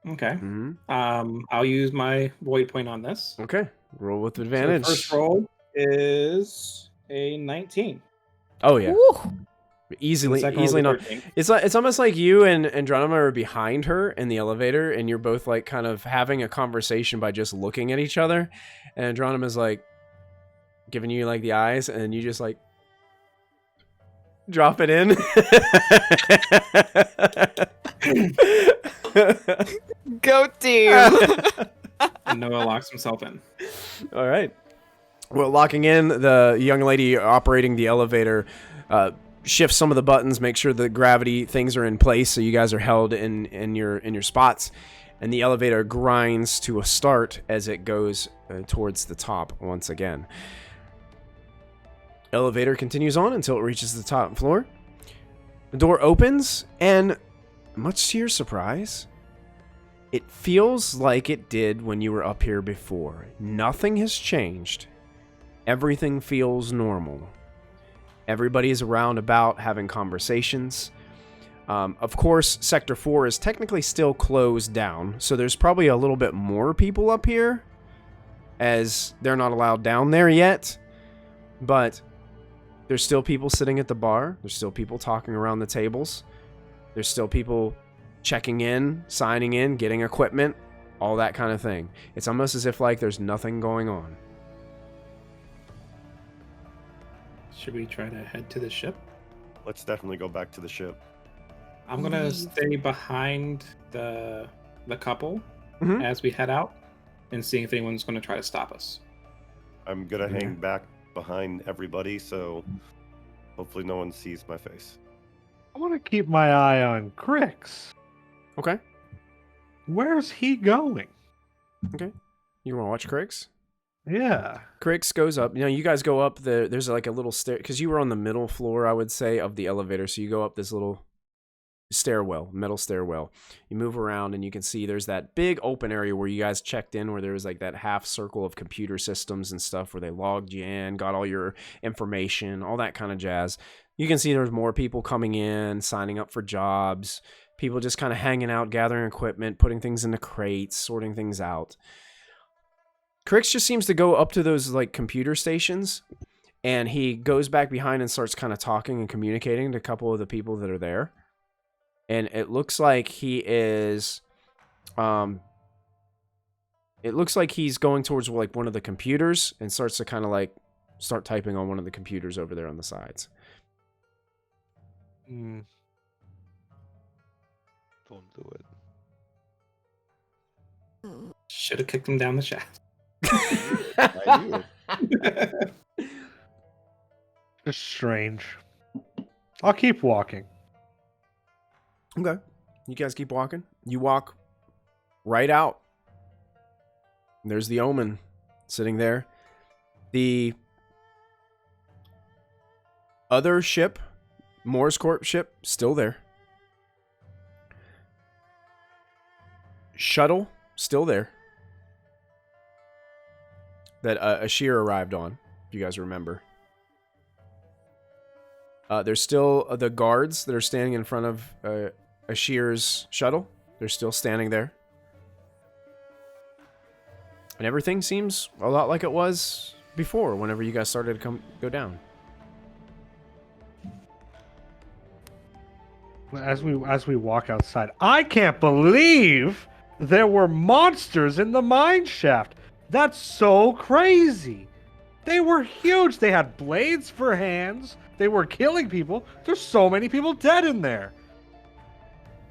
Okay. Mm-hmm. I'll use my void point on this. Okay. Roll with So the advantage. first roll is a 19. Oh yeah. Woo! Easily Second roll is a not. 13. It's almost like you and Andromeda are behind her in the elevator, and you're both like kind of having a conversation by just looking at each other. And Andromeda's like giving you like the eyes, and you just like drop it in. Go team! And Noah locks himself in. All right. Well, locking in, the young lady operating the elevator shifts some of the buttons, make sure the gravity things are in place, so you guys are held in your spots, and the elevator grinds to a start as it goes towards the top once again. Elevator continues on until it reaches the top floor. The door opens, and much to your surprise, it feels like it did when you were up here before. Nothing has changed. Everything feels normal. Everybody is around about having conversations. Of course, Sector 4 is technically still closed down, so there's probably a little bit more people up here, as they're not allowed down there yet. But there's still people sitting at the bar. There's still people talking around the tables. There's still people checking in, signing in, getting equipment, all that kind of thing. It's almost as if like there's nothing going on. Should we try to head to the ship? Let's definitely go back to the ship. I'm gonna stay behind the couple Mhm. as we head out and see if anyone's gonna try to stop us. I'm gonna hang back behind everybody, so hopefully no one sees my face. I want to keep my eye on Crix. Okay. Where's he going? Okay. You want to watch Crix? Yeah. Crix goes up. You know, you guys go up. There's like a little stair, because you were on the middle floor, I would say, of the elevator. So you go up this little stairwell, metal stairwell. You move around and you can see there's that big open area where you guys checked in, where there was like that half circle of computer systems and stuff where they logged you in, got all your information, all that kind of jazz. You can see there's more people coming in, signing up for jobs, people just kind of hanging out, gathering equipment, putting things into crates, sorting things out. Crix just seems to go up to those like computer stations, and he goes back behind and starts kind of talking and communicating to a couple of the people that are there. And it looks like he is, it looks like he's going towards like one of the computers and starts to kind of like start typing on one of the computers over there on the sides. Don't do it. Should have kicked him down the shaft. I knew it. Just strange. I'll keep walking. Okay. You guys keep walking. You walk right out. There's the OMEN sitting there. The other ship, M.O.R.S Corp ship, still there. Shuttle, still there. That Ashir arrived on, if you guys remember. There's still the guards that are standing in front of Ashir's shuttle. They're still standing there. And everything seems a lot like it was before, whenever you guys started to go down. As we walk outside, I can't believe there were monsters in the mine shaft. That's so crazy. They were huge. They had blades for hands. They were killing people. There's so many people dead in there.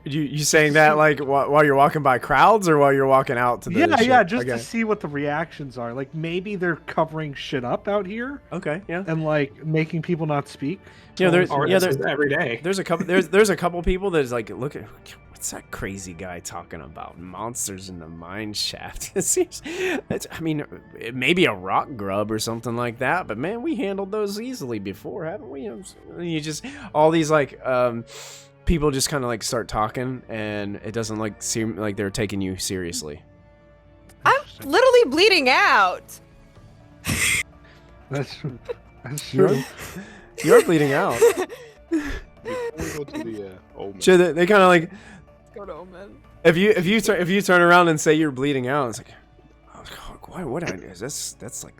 You saying that like while you're walking by crowds, or while you're walking out to the ship? Yeah, just okay. to see what the reactions are. Like, maybe they're covering shit up out here. Okay, yeah. And like making people not speak. You know, there's every day. There's a couple people that's like, look at what's that crazy guy talking about? Monsters in the mine shaft. It seems, I mean, it may be a rock grub or something like that, but man, we handled those easily before, haven't we? You just all these like people just kind of like start talking, and it doesn't like seem like they're taking you seriously. I'm literally bleeding out. That's true. You're bleeding out. Before we go to the OMEN. So they kind of like, Go to OMEN. if you turn around and say you're bleeding out, it's like, oh, what that's like,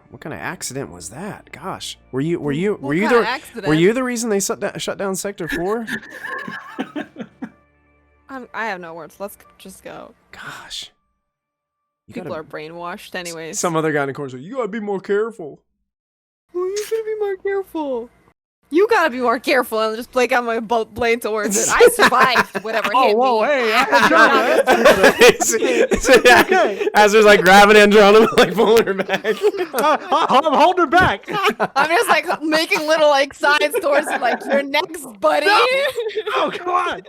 what kind of accident was that? Gosh, were you the reason they shut down Sector 4? I have no words. Let's just go. Gosh, People are brainwashed, anyways. Some other guy in the corner said, "You gotta be more careful." Well, you gotta be more careful. You gotta be more careful, and just blake out my blade towards it. I survived whatever hit me. Whoa, hey, Andromeda. Okay. Azur's like grabbing Andromeda, like pulling her back. I'm holding her back. I'm just like making little like signs towards it, like, you're next, buddy. No, come on.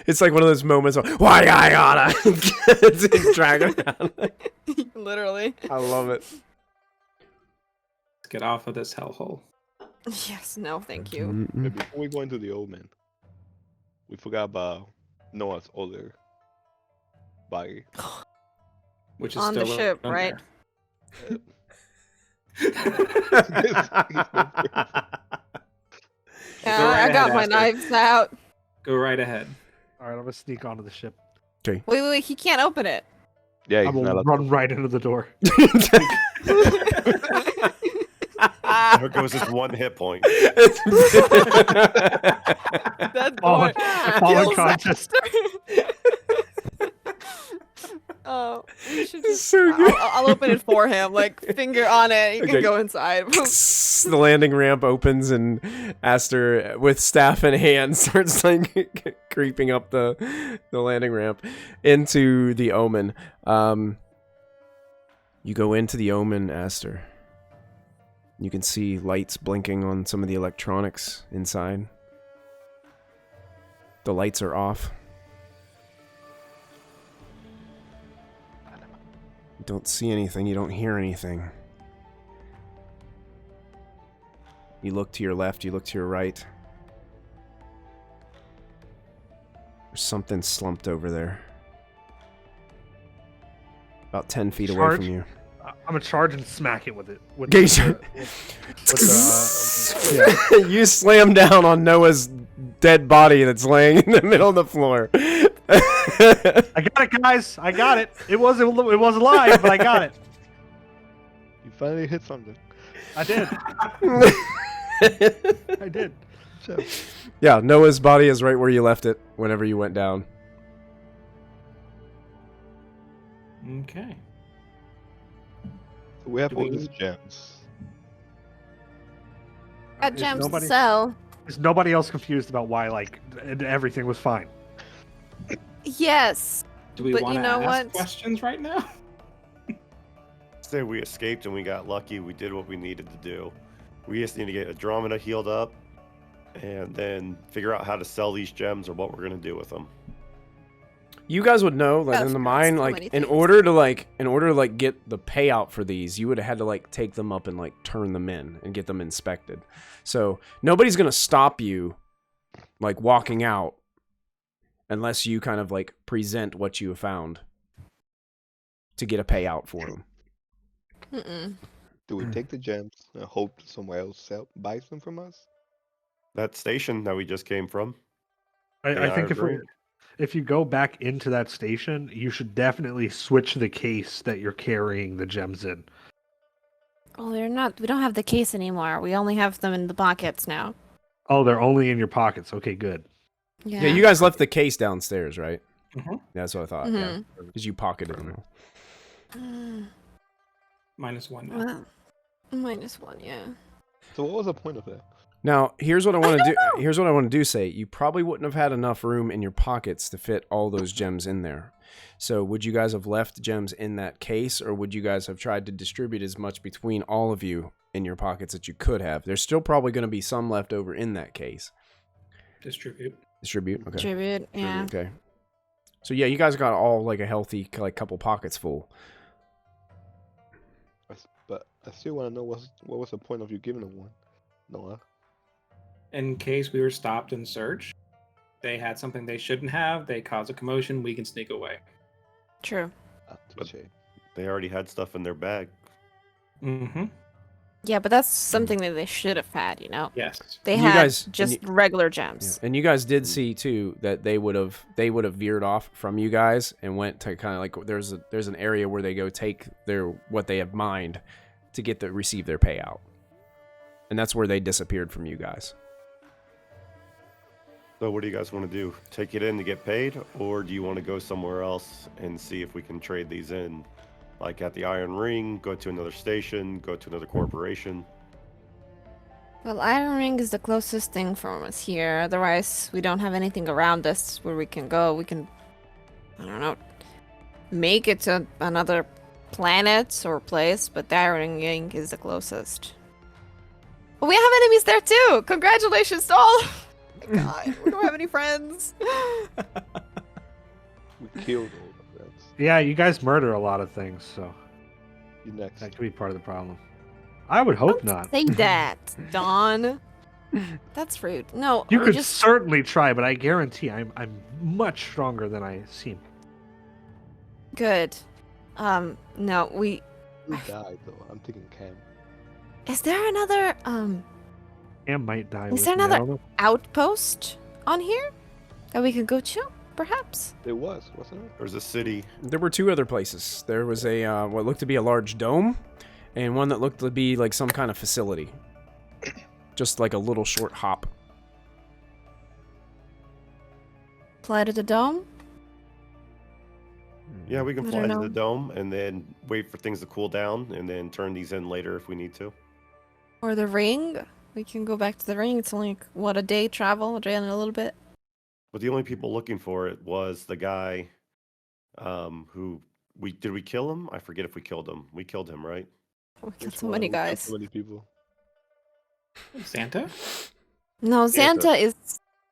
It's like one of those moments of, why I gotta drag her down. Literally. I love it. Let's get off of this hellhole. Yes, no, thank you. Hey, before we go into the OMEN, we forgot about Noah's other body. Which is On the still ship, on right? Yeah, I got my knives out. Go right ahead. All right, I'm gonna sneak onto the ship. Wait, he can't open it. Yeah, I'm gonna run right into the door. There goes his one hit point. That's Fallen conscious. Oh, we should just. So good. I'll open it for him. Like, finger on it. You Okay. can go inside. The landing ramp opens, and Aster, with staff in hand, starts like creeping up the landing ramp into the Omen. You go into the Omen, Aster. You can see lights blinking on some of the electronics inside. The lights are off. You don't see anything. You don't hear anything. You look to your left. You look to your right. There's something slumped over there. About 10 feet away from you. I'm gonna charge and smack it with it. You slam down on Noah's dead body that's laying in the middle of the floor. I got it, guys. I got it. It was alive, but I got it. You finally hit something. I did. I did. Yeah, Noah's body is right where you left it whenever you went down. Okay. So we have all these gems. Got gems to sell. Is nobody else confused about why everything was fine? Yes. Do we But want you to know ask what? questions right now? Say we escaped and we got lucky. We did what we needed to do. We just need to get Andromeda healed up, and then figure out how to sell these gems or what we're gonna do with them. You guys would know that Oh, in the so mine, many like in things. order to get the payout for these, you would have had to take them up and turn them in and get them inspected. So nobody's gonna stop you walking out unless you kind of present what you have found to get a payout for them. Mm-mm. Do we take the gems and hope somewhere else buys them from us? That station that we just came from. I think agree. if you go back into that station, you should definitely switch the case that you're carrying the gems in. Oh, they're not. We don't have the case anymore. We only have them in the pockets now. Oh, they're only in your pockets. Okay, good. Yeah. Yeah, you guys left the case downstairs, right? Mhm. Yeah, that's what I thought. Yeah, because you pocketed them. -1 now. Well, -1, yeah. So what was the point of that? Now, here's what I want to do. Here's what I want to do. Say, you probably wouldn't have had enough room in your pockets to fit all those gems in there. So, would you guys have left gems in that case, or would you guys have tried to distribute as much between all of you in your pockets that you could have? There's still probably going to be some left over in that case. Distribute. Distribute. Okay. Tribute, yeah. Okay. So yeah, you guys got all a healthy couple pockets full. But I still want to know what was the point of you giving them one, Noah? In case we were stopped and searched, they had something they shouldn't have, they cause a commotion, we can sneak away. True. Touche. They already had stuff in their bag. Mm-hmm. Yeah, but that's something that they should have had, you know? Yes. They You had guys- just and regular gems. And you guys did see too that they would have veered off from you guys and went to kind of there's an area where they go take what they have mined to receive their payout. And that's where they disappeared from you guys. So what do you guys want to do? Take it in to get paid, or do you want to go somewhere else and see if we can trade these in? Like at the Iron Ring, go to another station, go to another corporation. Well, Iron Ring is the closest thing from us here. Otherwise, we don't have anything around us where we can go. We can, I don't know, make it to another planet or place, but the Iron Ring is the closest. But we have enemies there too! Congratulations to all! God, we don't have any friends. We killed all the friends. Yeah, you guys murder a lot of things, so You next. that could be part of the problem. I would hope not. Say that, Dawn. That's rude. No, You we could just certainly try, but I guarantee I'm much stronger than I seem. good. No, we. Who died though? I'm thinking Cam. Is there another Cam might die. Is with there me, I another- don't know. outpost on here that we could go to? Perhaps. There wasn't it? There's a city. There were two other places. There was a what looked to be a large dome, and one that looked to be like some kind of facility. Just like a little short hop. Fly to the dome? Yeah, we can I fly don't to know. the dome and then wait for things to cool down and then turn these in later if we need to. Or the ring? We can go back to the ring. It's only, a day travel? A day and a little bit? But the only people looking for it was the guy who we kill him? I forget if we killed him. We killed him, right? We killed Which so one? many We killed guys. so many people. Santa? No, Santa. Santa is.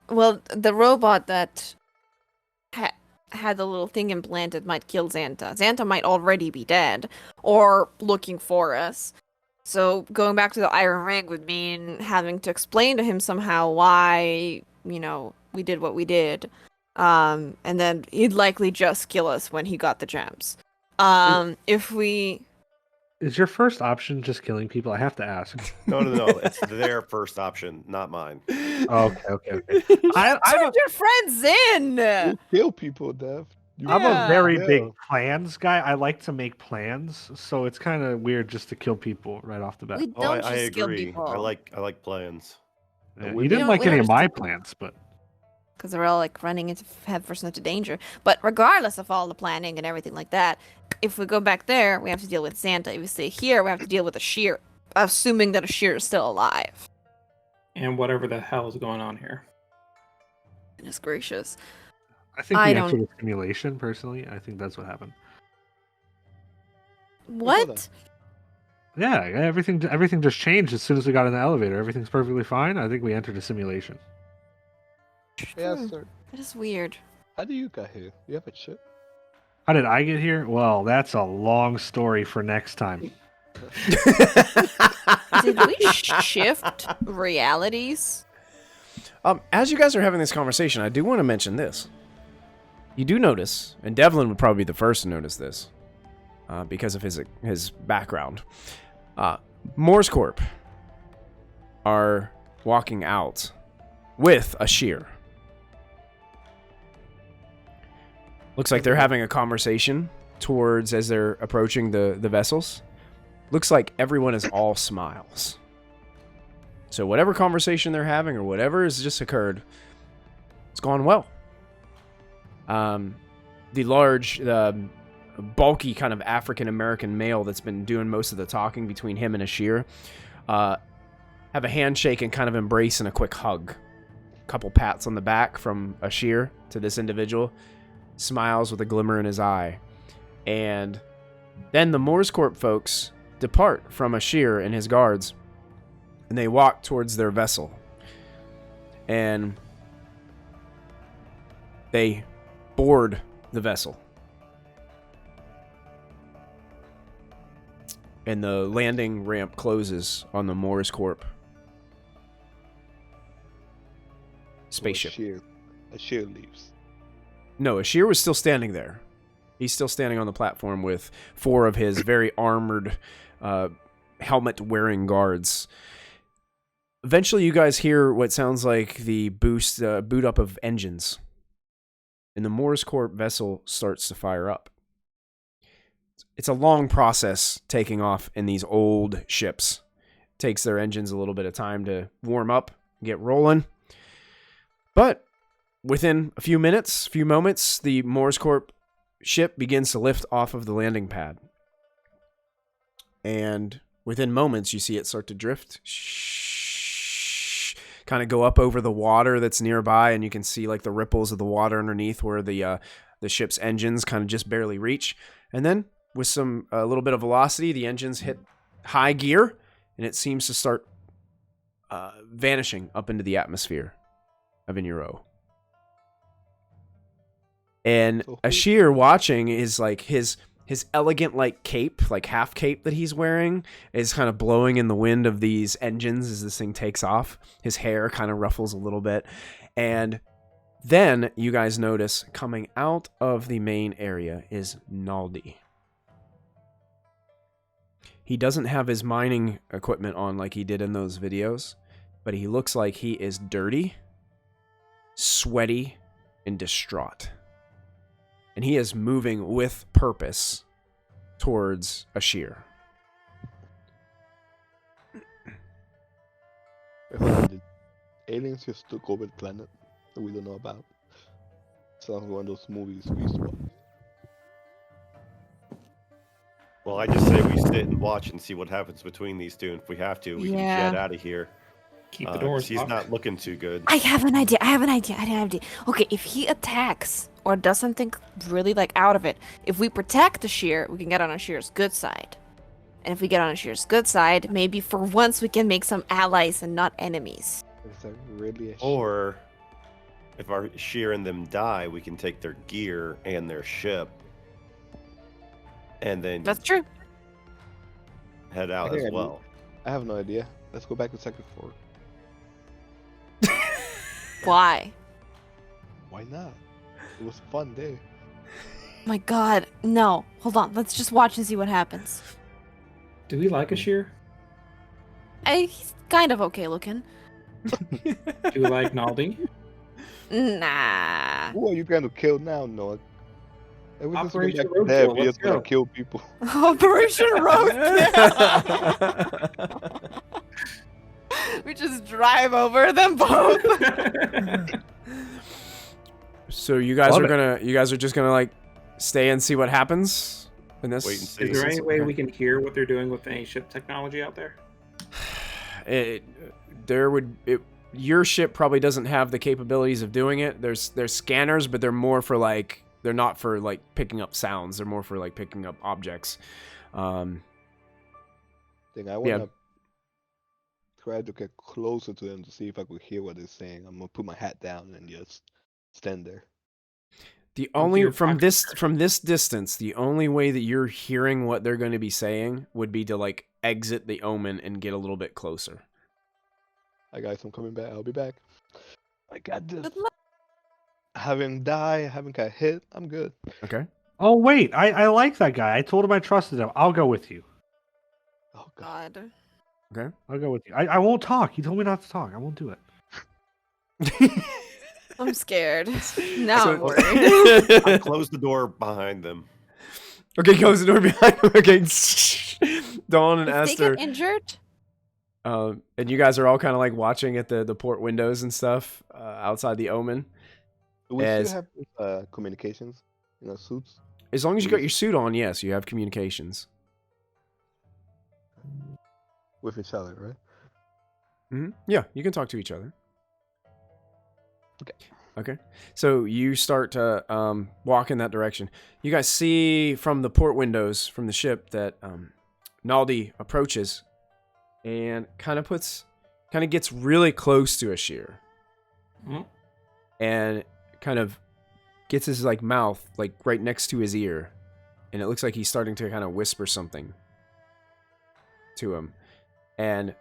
Well, the robot that had the little thing implanted might kill Santa. Santa might already be dead or looking for us. So going back to the Iron Ring would mean having to explain to him somehow why, we did what we did. And then he'd likely just kill us when he got the gems. If we... Is your first option just killing people? I have to ask. No. It's their first option, not mine. Okay. I turned your friends in! You kill people, Dev. I'm a very Yeah. big plans guy. I like to make plans, so it's kind of weird just to kill people right off the bat. We don't I just kill agree. people. I like plans. Yeah, we you didn't don't- like we any don't of my just- plans, but Because they're all like running into headfirst into danger. But regardless of all the planning and everything like that, if we go back there, we have to deal with Santa. If we stay here, we have to deal with Ashir, assuming that Ashir is still alive. And whatever the hell is going on here. Goodness gracious. I think I we don't- entered a simulation. Personally, I think that's what happened. What? Yeah, everything just changed as soon as we got in the elevator. Everything's perfectly fine. I think we entered a simulation. Yeah, sir. That is weird. How do you get here? You have a chip? How did I get here? Well, that's a long story for next time. Did we shift realities? As you guys are having this conversation, I do want to mention this. You do notice, and Devlin would probably be the first to notice this, because of his background. M.O.R.S Corp are walking out with Ashir. Looks like they're having a conversation towards as they're approaching the vessels. Looks like everyone is all smiles. So whatever conversation they're having or whatever has just occurred, it's gone well. The large, bulky kind of African-American male that's been doing most of the talking between him and Ashir have a handshake and kind of embrace and a quick hug. Couple pats on the back from Ashir to this individual. Smiles with a glimmer in his eye. And then the M.O.R.S Corp folks depart from Ashir and his guards, and they walk towards their vessel. And they board the vessel. And the landing ramp closes on the M.O.R.S Corp spaceship. Ashir leaves. No, Ashir was still standing there. He's still standing on the platform with 4 of his very armored, helmet-wearing guards. Eventually, you guys hear what sounds like the boot up of engines. And the M.O.R.S Corp vessel starts to fire up. It's a long process taking off in these old ships. It takes their engines a little bit of time to warm up, get rolling. But within a few moments, the M.O.R.S Corp ship begins to lift off of the landing pad. And within moments, you see it start to drift. Kind of go up over the water that's nearby, and you can see like the ripples of the water underneath where the ship's engines kind of just barely reach. And then with a little bit of velocity, the engines hit high gear, and it seems to start vanishing up into the atmosphere of Inuro. And Ashir watching is like his elegant like cape, like half cape that he's wearing is kind of blowing in the wind of these engines as this thing takes off. His hair kind of ruffles a little bit. And then you guys notice coming out of the main area is Naldi. He doesn't have his mining equipment on like he did in those videos, but he looks like he is dirty, sweaty, and distraught. And he is moving with purpose towards Ashir. The aliens just took over the planet that we don't know about. Sounds like one of those movies we used to watch. Well, I just say we sit and watch and see what happens between these two. And if we have to, we can Yeah. jet out of here. Keep the doors He's locked. not looking too good. I have an idea. Okay, if he attacks or does something really like out of it, if we protect the shear, we can get on Ashir's good side. And if we get on Ashir's good side, maybe for once we can make some allies and not enemies. Is that really a Or if our Sheer and them die, we can take their gear and their ship, and then That's true. head out Okay, as well. I have no idea. Let's go back to second floor. Why? Why not? It was a fun day. My god, no. Hold on, let's just watch and see what happens. Do we like Ashir? He's kind of okay looking. Do we like Naldi? Nah. Who are you going to kill now, Noah? And we just go Operation back to Roadkill, Dev. We're let's just gonna go. kill people. Operation Roadkill. We just drive over them both. So you guys Love are just gonna like stay and see what happens in this. Wait and see. Is there any way Okay. we can hear what they're doing with any ship technology out there? Your ship probably doesn't have the capabilities of doing it. There's scanners, but they're more for like they're not for like picking up sounds. They're more for like picking up objects. I wanna try to get closer to them to see if I could hear what they're saying. I'm gonna put my hat down and just stand there. The only your from pocket. this distance, the only way that you're hearing what they're going to be saying would be to like exit the omen and get a little bit closer. Hi guys, I'm coming back. I'll be back. I got this. Good luck. I haven't died. I haven't got hit. I'm good. Okay. Oh wait, I like that guy. I told him I trusted him. I'll go with you. Oh god. God. Okay. I'll go with you. I won't talk. He told me not to talk. I won't do it. I'm scared. Now So- I'm worried. I closed the door behind them. Okay, close the door behind him. Okay. Dawn and If they Esther. get injured, And you guys are all kind of like watching at the port windows and stuff outside the omen. Do we As- still have communications in our suits As long as you got your suit on, yes, you have communications. with each other, right? Yeah, you can talk to each other. Okay. Okay. So you start to walk in that direction. You guys see from the port windows from the ship that Naldi approaches and kind of gets really close to Ashir. Mhm. And kind of gets his like mouth like right next to his ear. And it looks like he's starting to kind of whisper something to him. And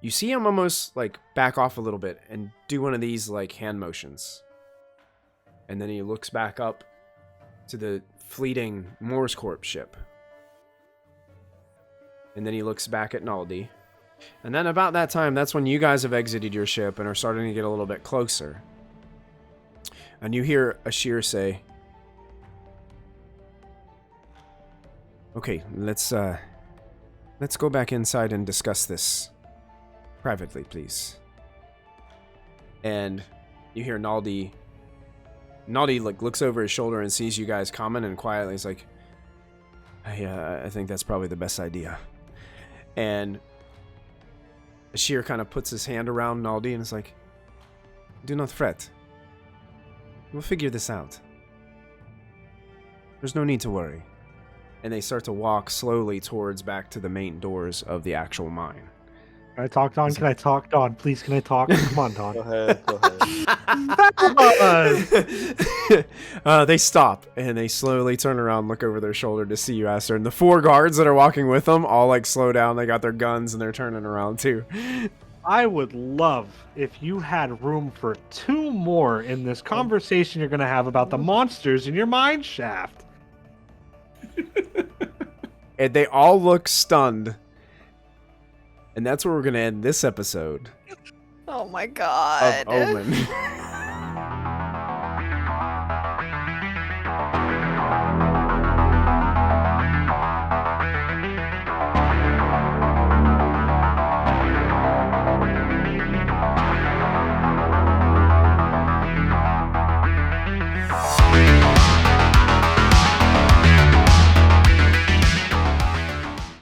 you see him almost like back off a little bit and do one of these like hand motions. And then he looks back up to the fleeting M.O.R.S Corp ship. And then he looks back at Naldi. And then about that time, that's when you guys have exited your ship and are starting to get a little bit closer. And you hear Ashir say, "Okay, let's go back inside and discuss this privately, please." And you hear Naldi like looks over his shoulder and sees you guys coming, and quietly is like, I think that's probably the best idea. And Ashir kind of puts his hand around Naldi and is like, "Do not fret. We'll figure this out. There's no need to worry." And they start to walk slowly towards back to the main doors of the actual mine. Can I talk, Don? Can I talk, Don? Please, can I talk? Come on, Don. Go ahead. Go ahead. They stop and they slowly turn around, look over their shoulder to see you, Esther. And the 4 guards that are walking with them all like slow down. They got their guns and they're turning around too. I would love if you had room for 2 more in this conversation you're going to have about the monsters in your mine shaft. And they all look stunned. And that's where we're going to end this episode oh my of god. Omen.